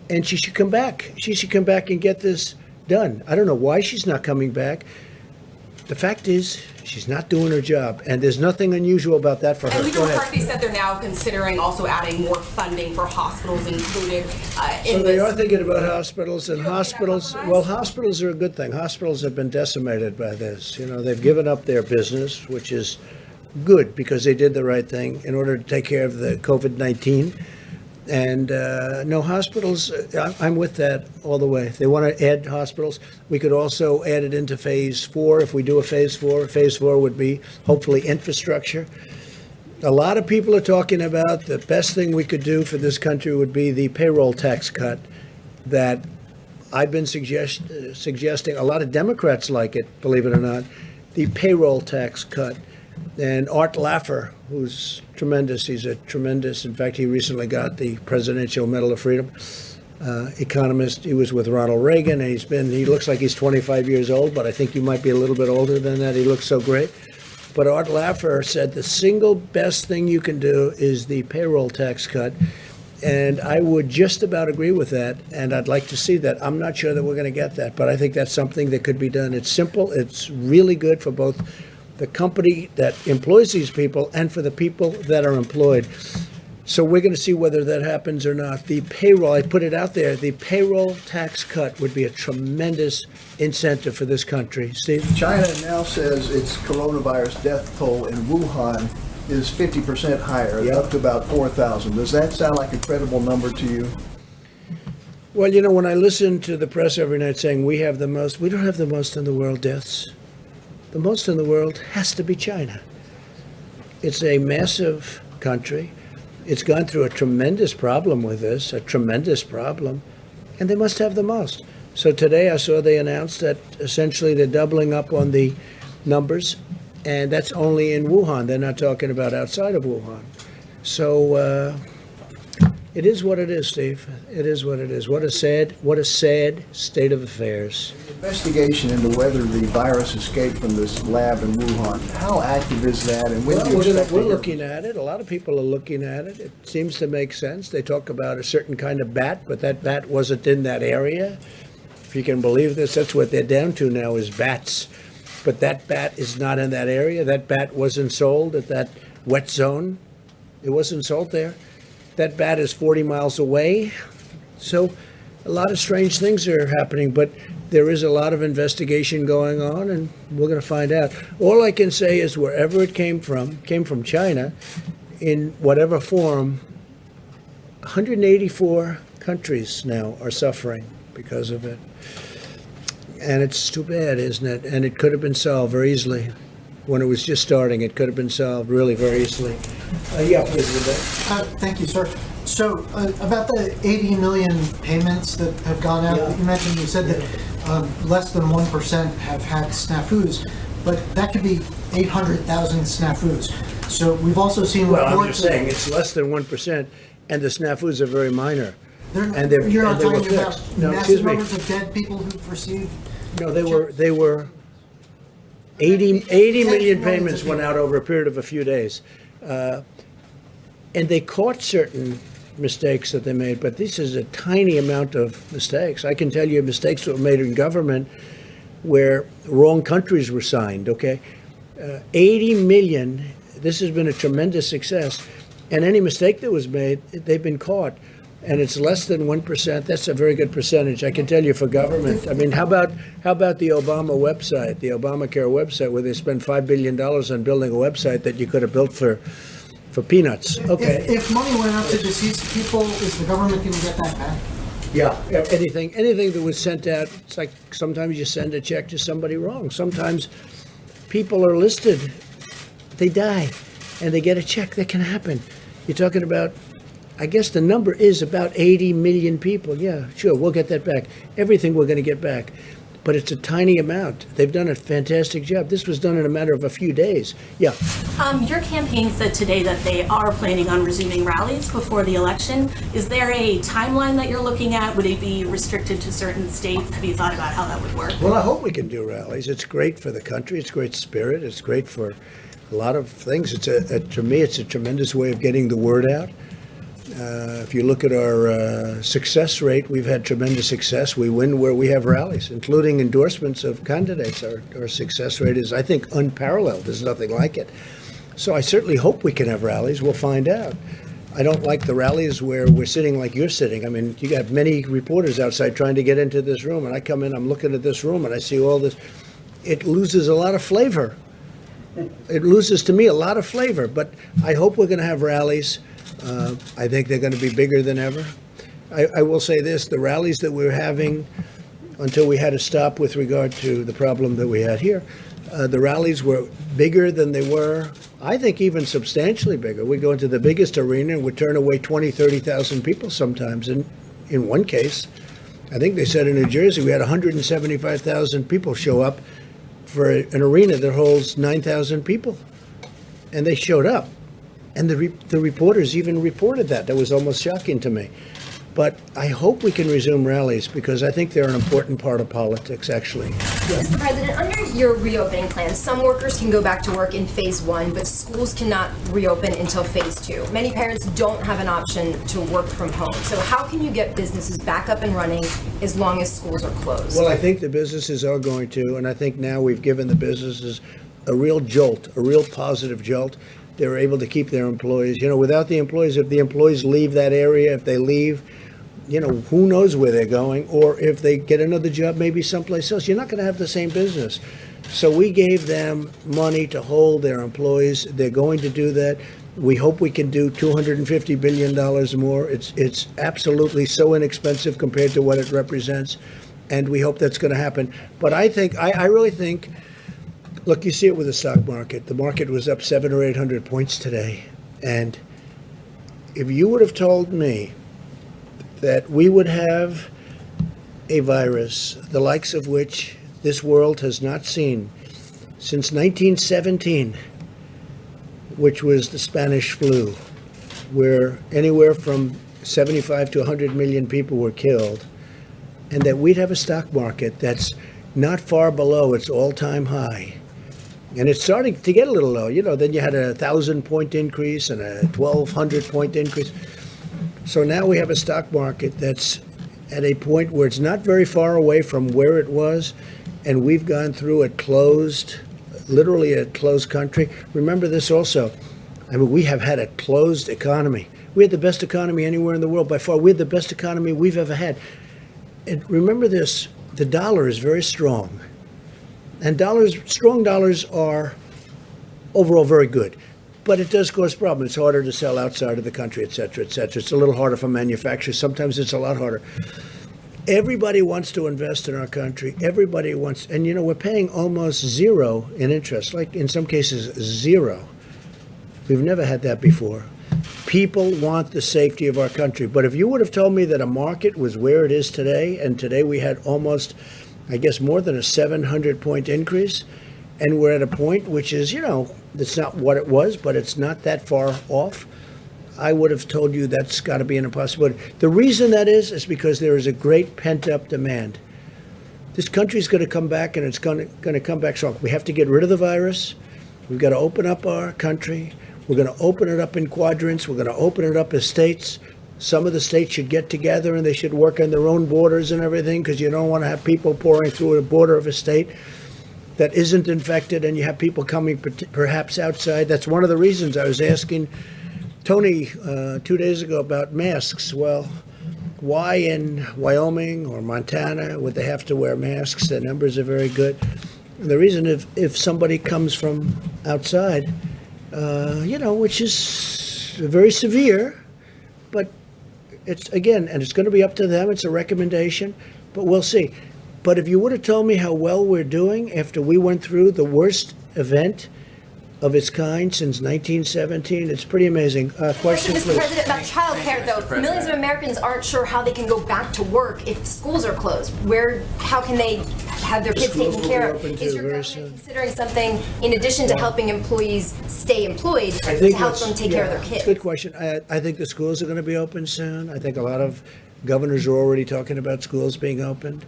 and she should come back. She should come back and get this done. I don't know why she's not coming back. The fact is, she's not doing her job, and there's nothing unusual about that for her. And Leader McCarthy said they're now considering also adding more funding for hospitals included So they are thinking about hospitals, and hospitals, well, hospitals are a good thing. Hospitals have been decimated by this. You know, they've given up their business, which is good because they did the right thing in order to take care of the COVID-19. And no, hospitals, I'm with that all the way. They want to add hospitals. We could also add it into phase 4. If we do a phase 4, phase 4 would be hopefully infrastructure. A lot of people are talking about the best thing we could do for this country would be the payroll tax cut that I've been suggesting. A lot of Democrats like it, believe it or not, the payroll tax cut. And Art Laffer, who's tremendous, he's a tremendous, in fact, he recently got the Presidential Medal of Freedom, economist. He was with Ronald Reagan, and he looks like he's 25 years old, but I think you might be a little bit older than that. He looks so great. But Art Laffer said the single best thing you can do is the payroll tax cut. And I would just about agree with that, and I'd like to see that. I'm not sure that we're going to get that, but I think that's something that could be done. It's simple. It's really good for both the company that employs these people and for the people that are employed. So we're going to see whether that happens or not. The payroll, I put it out there, the payroll tax cut would be a tremendous incentive for this country. Steve? China now says its coronavirus death toll in Wuhan is 50% higher, up to about 4,000. Does that sound like a credible number to you? Well, you know, when I listen to the press every night saying we have the most, we don't have the most in the world deaths. The most in the world has to be China. It's a massive country. It's gone through a tremendous problem with this, a tremendous problem, and they must have the most. So today I saw they announced that essentially they're doubling up on the numbers, and that's only in Wuhan. They're not talking about outside of Wuhan. So it is what it is, Steve. It is what it is. What a sad state of affairs. Investigation into whether the virus escaped from this lab in Wuhan. How active is that, and when do you expect to We're hear? looking at it. A lot of people are looking at it. It seems to make sense. They talk about a certain kind of bat, but that bat wasn't in that area. If you can believe this, that's what they're down to now is bats. But that bat is not in that area. That bat wasn't sold at that wet zone. It wasn't sold there. that bat is 40 miles away. So a lot of strange things are happening, but there is a lot of investigation going on, and we're going to find out. All I can say is wherever it came from China, in whatever form. 184 countries now are suffering because of it. And it's too bad, isn't it? And it could have been solved very easily. When it was just starting, it could have been solved really very easily. Yeah, please, Vivek. Thank you, sir. So about the 80 million payments that have gone out, that you said that less than 1% have had snafus, but that could be 800,000 snafus. So we've also seen reports. Well, I'm just saying it's less than 1%, and the snafus are very minor. You're not and they talking were about fixed. No, massive numbers of dead people who've received. No, they were 80 million payments went out over a period of a few days, and they caught certain mistakes that they made. But this is a tiny amount of mistakes. I can tell you mistakes that were made in government where wrong countries were signed. Okay, 80 million. This has been a tremendous success, and any mistake that was made, they've been caught. And it's less than 1%. That's a very good percentage, I can tell you, for government. I mean, how about the Obama website, the Obamacare website, where they spent $5 billion on building a website that you could have built for peanuts? Okay. If money went out to deceased people, is the government going to get that back? Yeah. Anything that was sent out, it's like sometimes you send a check to somebody wrong. Sometimes people are listed, they die, and they get a check. That can happen. You're talking about, I guess the number is about 80 million people. Yeah, sure, we'll get that back. Everything we're going to get back. But it's a tiny amount. They've done a fantastic job. This was done in a matter of a few days. Yeah. Your campaign said today that they are planning on resuming rallies before the election. Is there a timeline that you're looking at? Would it be restricted to certain states? Have you thought about how that would work? Well, I hope we can do rallies. It's great for the country. It's great spirit. It's great for a lot of things. To me, it's a tremendous way of getting the word out. If you look at our success rate, we've had tremendous success. We win where we have rallies, including endorsements of candidates. Our success rate is, I think, unparalleled. There's nothing like it. So I certainly hope we can have rallies. We'll find out. I don't like the rallies where we're sitting like you're sitting. I mean, you got many reporters outside trying to get into this room, and I come in, I'm looking at this room, and I see all this. It loses a lot of flavor. It loses, to me, a lot of flavor. But I hope we're going to have rallies. I think they're going to be bigger than ever. I will say this, the rallies that we're having until we had to stop with regard to the problem that we had here, the rallies were bigger than they were, I think even substantially bigger. We go into the biggest arena and we turn away 20, 30,000 people sometimes. And in one case, I think they said in New Jersey, we had 175,000 people show up for an arena that holds 9,000 people. And they showed up. And the reporters even reported that. That was almost shocking to me. But I hope we can resume rallies because I think they're an important part of politics, actually. Mr. President, under your reopening plan, some workers can go back to work in phase 1, but schools cannot reopen until phase 2. Many parents don't have an option to work from home. So how can you get businesses back up and running as long as schools are closed? Well, I think the businesses are going to, and I think now we've given the businesses a real jolt, a real positive jolt. They're able to keep their employees. You know, without the employees, if the employees leave that area, if they leave, you know, who knows where they're going, or if they get another job maybe someplace else, you're not going to have the same business. So we gave them money to hold their employees. They're going to do that. We hope we can do $250 billion more. It's absolutely so inexpensive compared to what it represents, and we hope that's going to happen. But I think, I really think, look, you see it with the stock market. The market was up 700 or 800 points today. And if you would have told me that we would have a virus, the likes of which this world has not seen since 1917, which was the Spanish flu, where anywhere from 75 to 100 million people were killed, and that we'd have a stock market that's not far below its all-time high. And it's starting to get a little low. You know, then you had a 1,000-point increase and a 1,200-point increase. So now we have a stock market that's at a point where it's not very far away from where it was, and we've gone through a closed, literally a closed country. Remember this also. I mean, we have had a closed economy. We had the best economy anywhere in the world by far. We had the best economy we've ever had. And remember this, the dollar is very strong. And strong dollars are overall very good. But it does cause problems. It's harder to sell outside of the country, et cetera, et cetera. It's a little harder for manufacturers. Sometimes it's a lot harder. Everybody wants to invest in our country. Everybody wants, and we're paying almost zero in interest, like in some cases zero. We've never had that before. People want the safety of our country. But if you would have told me that a market was where it is today, and today we had almost, I guess, more than a 700-point increase, and we're at a point which is, it's not what it was, but it's not that far off, I would have told you that's got to be an impossibility. The reason that is because there is a great pent-up demand. This country's going to come back, and it's going to come back strong. We have to get rid of the virus. We've got to open up our country. We're going to open it up in quadrants. We're going to open it up as states. Some of the states should get together, and they should work on their own borders and everything, because you don't want to have people pouring through a border of a state that isn't infected, and you have people coming perhaps outside. That's one of the reasons I was asking Tony 2 days ago about masks. Well, why in Wyoming or Montana would they have to wear masks? The numbers are very good. And the reason, if somebody comes from outside, which is very severe, but it's, again, and it's going to be up to them. It's a recommendation, but we'll see. But if you would have told me how well we're doing after we went through the worst event of its kind since 1917, it's pretty amazing. Question, Mr. please. President, about child care, though, millions of Americans aren't sure how they can go back to work if schools are closed. How can they have their kids taken care of? Is your government considering something in addition to helping employees stay employed to help them take care of their kids? Good question. I think the schools are going to be open soon. I think a lot of governors are already talking about schools being opened.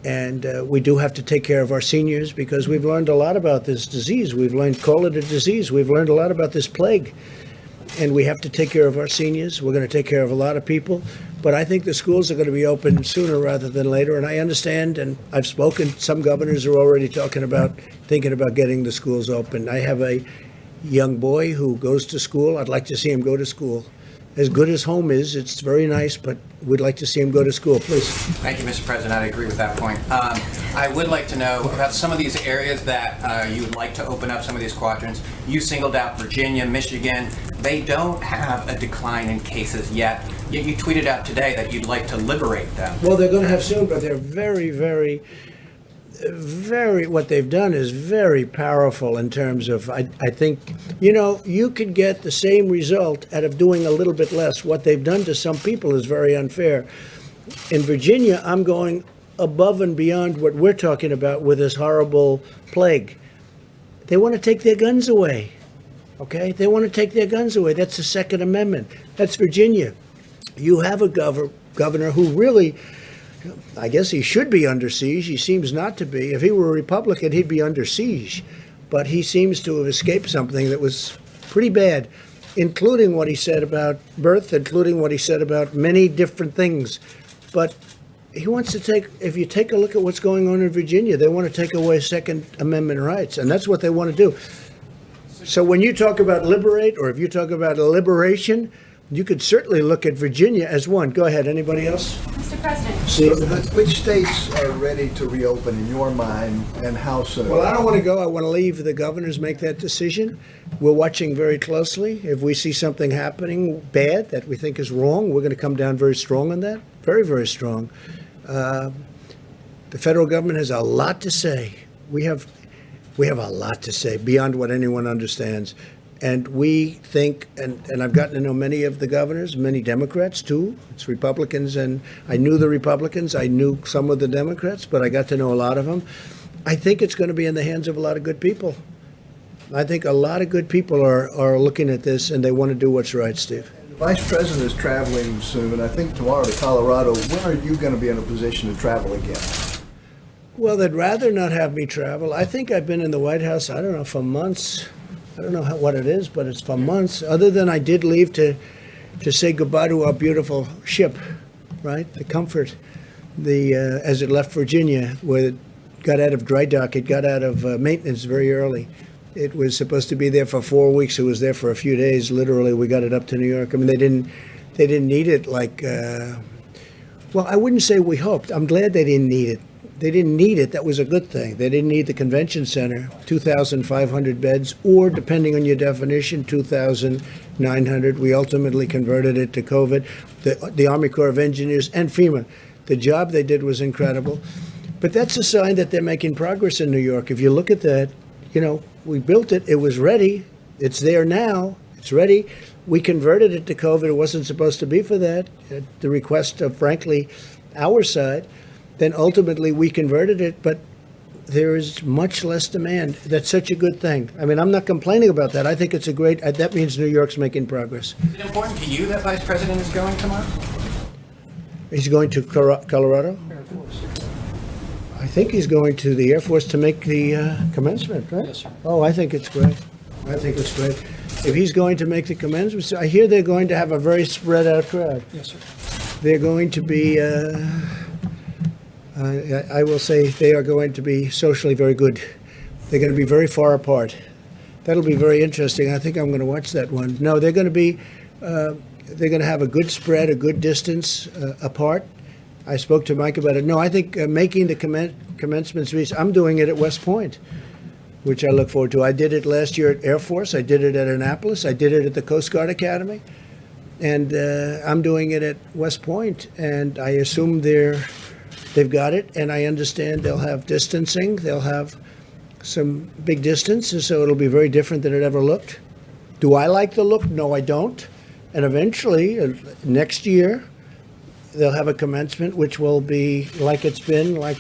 And we do have to take care of our seniors, because we've learned a lot about this disease. We've learned, call it a disease. We've learned a lot about this plague. And we have to take care of our seniors. We're going to take care of a lot of people. But I think the schools are going to be open sooner rather than later. And I understand, and I've spoken, some governors are already thinking about getting the schools open. I have a young boy who goes to school. I'd like to see him go to school. As good as home is, it's very nice, but we'd like to see him go to school. Please. Thank you, Mr. President. I agree with that point. I would like to know about some of these areas that you would like to open up, some of these quadrants. You singled out Virginia, Michigan. They don't have a decline in cases yet. Yet you tweeted out today that you'd like to liberate them. Well, they're going to have soon, but they're very, what they've done is very powerful in terms of, I think, you could get the same result out of doing a little bit less. What they've done to some people is very unfair. In Virginia, I'm going above and beyond what we're talking about with this horrible plague. They want to take their guns away, okay? They want to take their guns away. That's the Second Amendment. That's Virginia. You have a governor who really, I guess he should be under siege. He seems not to be. If he were a Republican, he'd be under siege. But he seems to have escaped something that was pretty bad, including what he said about birth, including what he said about many different things. But he wants to if you take a look at what's going on in Virginia, they want to take away Second Amendment rights, and that's what they want to do. So when you talk about liberate, or if you talk about a liberation, you could certainly look at Virginia as one. Go ahead. Anybody else? Mr. President. See, Which states are ready to reopen in your mind, and how soon? well, I don't want to go. I want to leave the governors make that decision. We're watching very closely. If we see something happening bad that we think is wrong, we're going to come down very strong on that. Very, very strong. The federal government has a lot to say. We have a lot to say beyond what anyone understands. And we think, and I've gotten to know many of the governors, many Democrats too. It's Republicans, and I knew the Republicans. I knew some of the Democrats, but I got to know a lot of them. I think it's going to be in the hands of a lot of good people. I think a lot of good people are looking at this, and they want to do what's right, Steve. The Vice President is traveling soon, I think tomorrow, to Colorado. When are you going to be in a position to travel again? Well, they'd rather not have me travel. I think I've been in the White House, I don't know, for months. I don't know what it is, but it's for months. Other than I did leave to say goodbye to our beautiful ship, right? The Comfort, as it left Virginia, where it got out of dry dock, it got out of maintenance very early. It was supposed to be there for 4 weeks. It was there for a few days. Literally, we got it up to New York. I mean, they didn't need it like. Well, I wouldn't say we hoped. I'm glad they didn't need it. They didn't need it. That was a good thing. They didn't need the convention center, 2,500 beds, or depending on your definition, 2,900. We ultimately converted it to COVID. The Army Corps of Engineers and FEMA, the job they did was incredible. But that's a sign that they're making progress in New York. If you look at that, we built it. It was ready. It's there now. It's ready. We converted it to COVID. It wasn't supposed to be for that, at the request of, frankly, our side. Then ultimately we converted it, but there is much less demand. That's such a good thing. I mean, I'm not complaining about that. I think it's that means New York's making progress. Is it important to you that Vice President is going tomorrow? He's going to Colorado? Air Force. I think he's going to the Air Force to make the commencement, right? Yes, sir. Oh, I think it's great. I think it's great. If he's going to make the commencement, I hear they're going to have a very spread out crowd. Yes, sir. They're going to be, I will say, they are going to be socially very good. They're going to be very far apart. That'll be very interesting. I think I'm going to watch that one. No, they're going to be, they're going to have a good spread, a good distance apart. I spoke to Mike about it. No, I think making the commencement speech, I'm doing it at West Point, which I look forward to. I did it last year at Air Force. I did it at Annapolis. I did it at the Coast Guard Academy. And I'm doing it at West Point. And I assume they've got it. And I understand they'll have distancing. They'll have some big distances, so it'll be very different than it ever looked. Do I like the look? No, I don't. And eventually, next year, they'll have a commencement which will be like it's been, like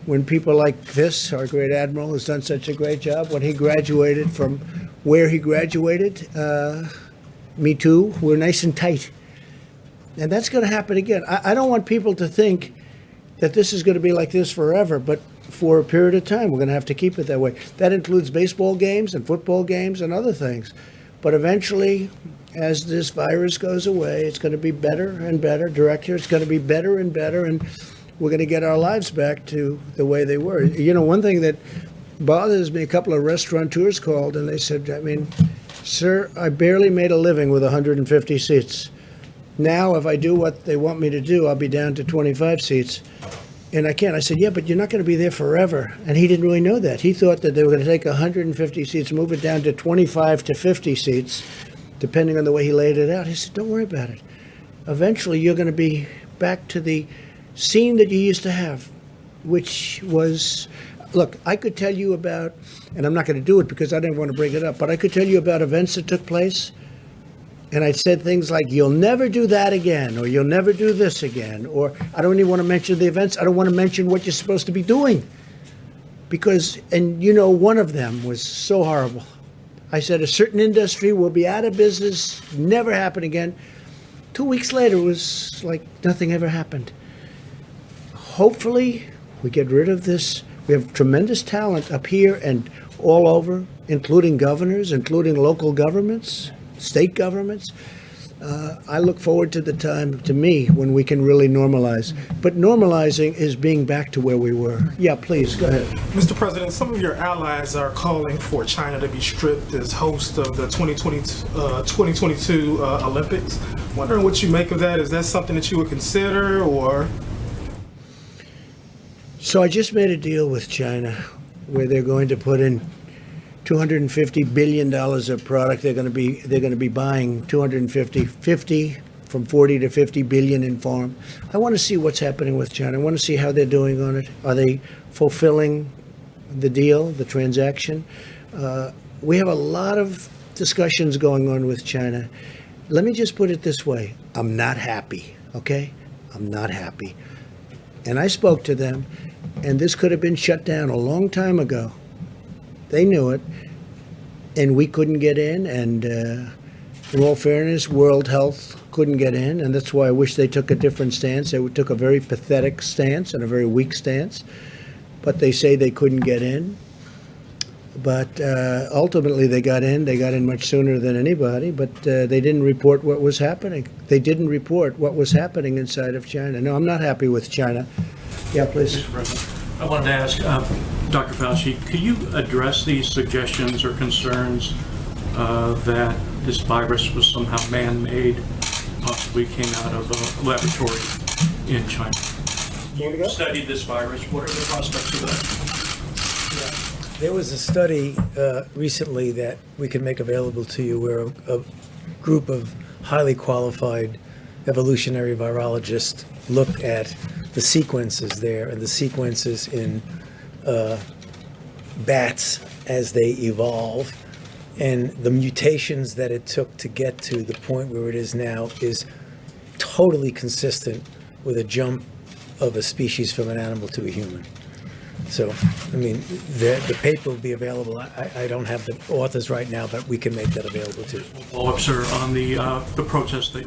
when people like this, our great admiral, has done such a great job. When he graduated from where he graduated, me too, we're nice and tight. And that's going to happen again. I don't want people to think that this is going to be like this forever, but for a period of time, we're going to have to keep it that way. That includes baseball games and football games and other things. But eventually, as this virus goes away, it's going to be better and better. Director, it's going to be better and better, and we're going to get our lives back to the way they were. One thing that bothers me, a couple of restaurateurs called, and they said, sir, I barely made a living with 150 seats. Now, if I do what they want me to do, I'll be down to 25 seats. And I can't. I said, yeah, but you're not going to be there forever. And he didn't really know that. He thought that they were going to take 150 seats, move it down to 25 to 50 seats, depending on the way he laid it out. He said, don't worry about it. Eventually, you're going to be back to the scene that you used to have, which was, look, I could tell you about, and I'm not going to do it because I didn't want to bring it up, but I could tell you about events that took place. And I said things like, you'll never do that again, or you'll never do this again, or I don't even want to mention the events. I don't want to mention what you're supposed to be doing. Because, and one of them was so horrible. I said, a certain industry will be out of business, never happen again. 2 weeks later, it was like nothing ever happened. Hopefully, we get rid of this. We have tremendous talent up here and all over, including governors, including local governments, state governments. I look forward to the time, to me, when we can really normalize. But normalizing is being back to where we were. Yeah, please, go ahead. Mr. President, some of your allies are calling for China to be stripped as host of the 2022 Olympics. Wondering what you make of that. Is that something that you would consider, or? So I just made a deal with China where they're going to put in $250 billion of product. They're going to be buying 50 from 40 to 50 billion in farm. I want to see what's happening with China. I want to see how they're doing on it. Are they fulfilling the deal, the transaction? We have a lot of discussions going on with China. Let me just put it this way. I'm not happy, okay? I'm not happy. And I spoke to them, and this could have been shut down a long time ago. They knew it, and we couldn't get in, and in all fairness, World Health couldn't get in, and that's why I wish they took a different stance. They took a very pathetic stance and a very weak stance, but they say they couldn't get in. But ultimately, they got in much sooner than anybody, but they didn't report what was happening. They didn't report what was happening inside of China. No, I'm not happy with China. Yeah, please. Mr. President, I wanted to ask, Dr. Fauci, could you address these suggestions or concerns that this virus was somehow man-made, possibly came out of a laboratory in China? You studied this virus. What are the prospects of that? There was a study recently that we can make available to you where a group of highly qualified evolutionary virologists looked at the sequences there and the sequences in bats as they evolve. And the mutations that it took to get to the point where it is now is totally consistent with a jump of a species from an animal to a human. So, I mean, the paper will be available. I don't have the authors right now, but we can make that available too. Follow up, sir, on the protests that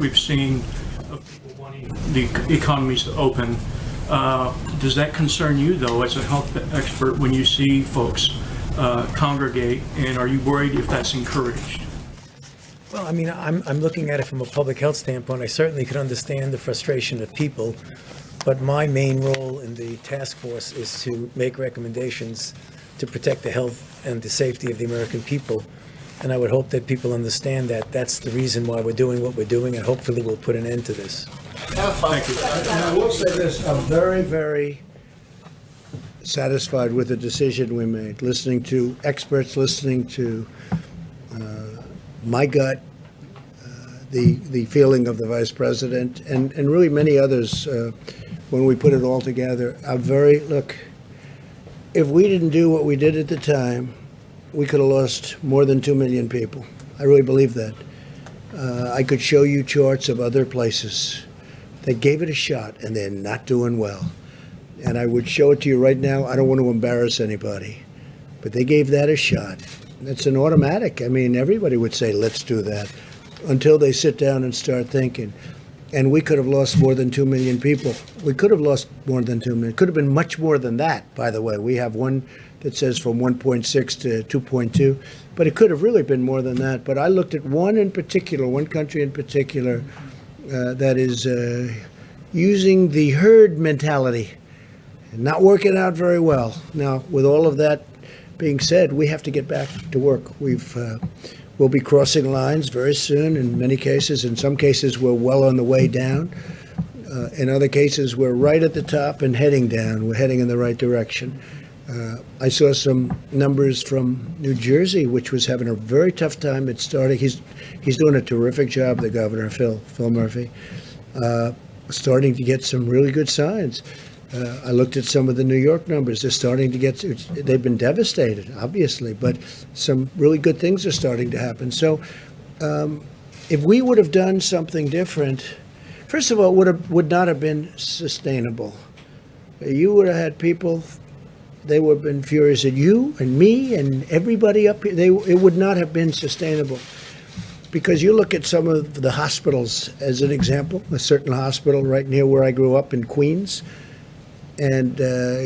we've seen of people wanting the economies to open. Does that concern you, though, as a health expert, when you see folks congregate, and are you worried if that's encouraged? Well, I mean, I'm looking at it from a public health standpoint. I certainly can understand the frustration of people, but my main role in the task force is to make recommendations to protect the health and the safety of the American people. And I would hope that people understand that that's the reason why we're doing what we're doing, and hopefully we'll put an end to this. Thank you. And I will say this, I'm very, very satisfied with the decision we made, listening to experts, listening to my gut, the feeling of the vice president, and really many others when we put it all together. Look, if we didn't do what we did at the time, we could have lost more than 2 million people. I really believe that. I could show you charts of other places that gave it a shot and they're not doing well. And I would show it to you right now. I don't want to embarrass anybody, but they gave that a shot. It's an automatic. I mean, everybody would say, let's do that, until they sit down and start thinking. And we could have lost more than 2 million people. We could have lost more than 2 million. Could have been much more than that, by the way. We have one that says from 1.6 to 2.2, but it could have really been more than that. But I looked at one country in particular, that is using the herd mentality, not working out very well. Now, with all of that being said, we have to get back to work. We'll be crossing lines very soon in many cases. In some cases, we're well on the way down. In other cases, we're right at the top and heading down. We're heading in the right direction. I saw some numbers from New Jersey, which was having a very tough time at starting. He's doing a terrific job, the governor, Phil Murphy, starting to get some really good signs. I looked at some of the New York numbers. They're starting to they've been devastated, obviously, but some really good things are starting to happen. So if we would have done something different, first of all, it would not have been sustainable. You would have had people, they would have been furious at you and me and everybody up here. It would not have been sustainable. Because you look at some of the hospitals, as an example, a certain hospital right near where I grew up in Queens, and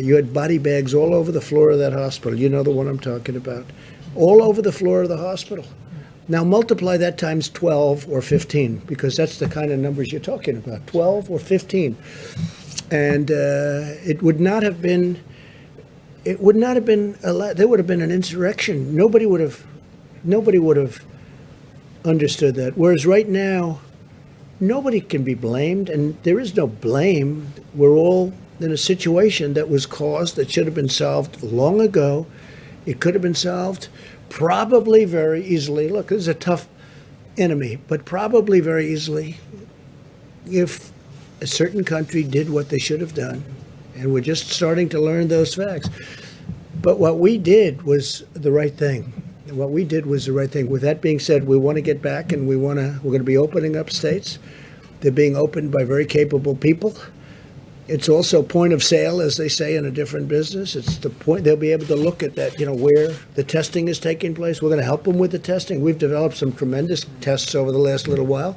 you had body bags all over the floor of that hospital. You know the one I'm talking about. All over the floor of the hospital. Now multiply that times 12 or 15, because that's the kind of numbers you're talking about, 12 or 15. And it would not have been, there would have been an insurrection. Nobody would have understood that. Whereas right now, nobody can be blamed, and there is no blame. We're all in a situation that was caused, that should have been solved long ago. It could have been solved probably very easily. Look, this is a tough enemy, but probably very easily if a certain country did what they should have done. And we're just starting to learn those facts. But what we did was the right thing. What we did was the right thing. With that being said, we want to get back, and we're going to be opening up states. They're being opened by very capable people. It's also point of sale, as they say, in a different business. It's the point they'll be able to look at that, where the testing is taking place. We're going to help them with the testing. We've developed some tremendous tests over the last little while,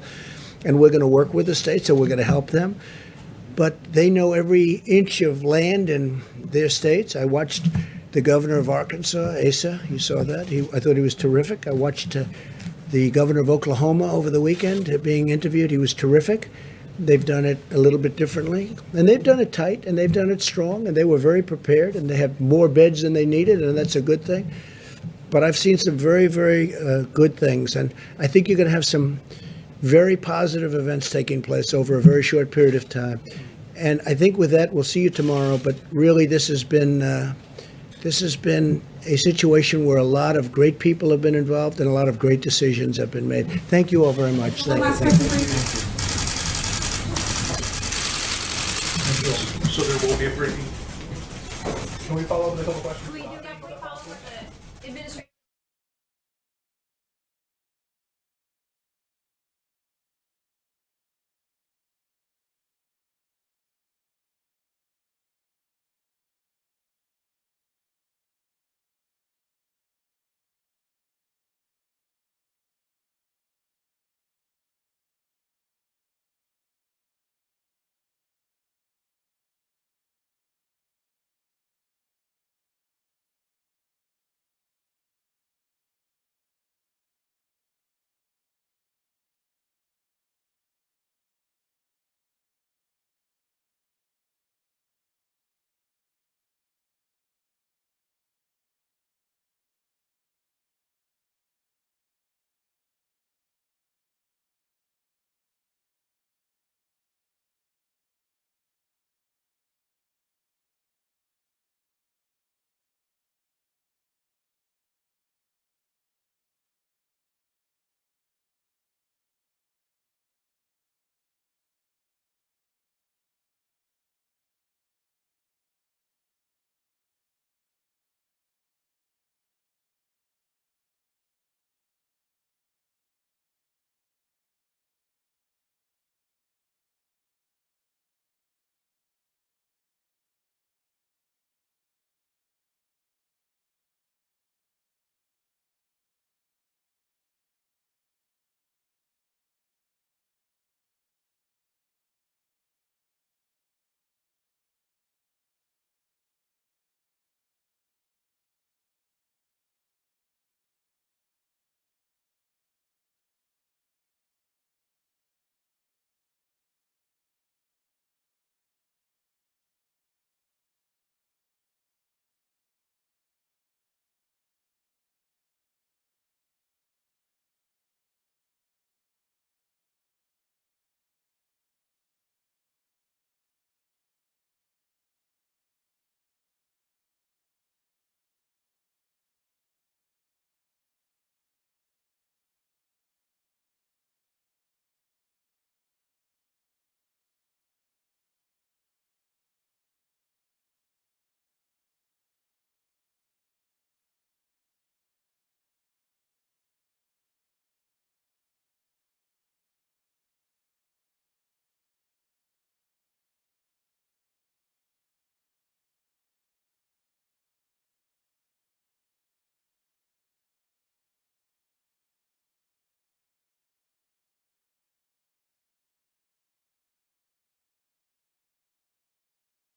and we're going to work with the states, so we're going to help them. But they know every inch of land in their states. I watched the governor of Arkansas, Asa. You saw that. I thought he was terrific. I watched the governor of Oklahoma over the weekend being interviewed. He was terrific. They've done it a little bit differently, and they've done it tight, and they've done it strong, and they were very prepared, and they have more beds than they needed, and that's a good thing. But I've seen some very, very good things, and I think you're going to have some very positive events taking place over a very short period of time. And I think with that, we'll see you tomorrow. But really, this has been a situation where a lot of great people have been involved and a lot of great decisions have been made. Thank you all very much. Thank you. Thank you. So there will be a briefing. Can we follow up with a couple questions? Can we follow up with the administration?